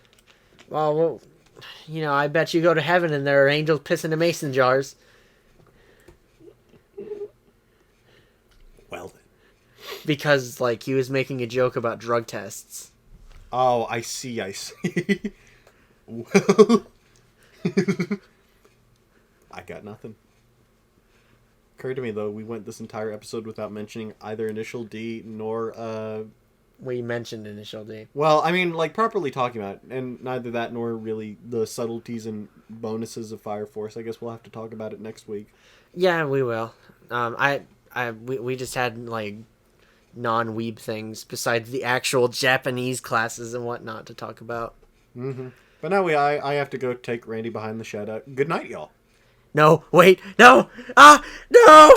well, you know, I bet you go to heaven and there are angels pissing in mason jars. Well then. Because like he was making a joke about drug tests. Oh, I see. Well, I got nothing. Occurred to me though, we went this entire episode without mentioning either Initial D nor We mentioned Initial D. well, I mean, like properly talking about it, and neither that nor really the subtleties and bonuses of Fire Force. I guess we'll have to talk about it next week. Yeah, we will. We just had like non-weeb things besides the actual Japanese classes and whatnot to talk about. Mm-hmm. But now I have to go take Randy behind the shed out. Good night, y'all. No, wait, no, no!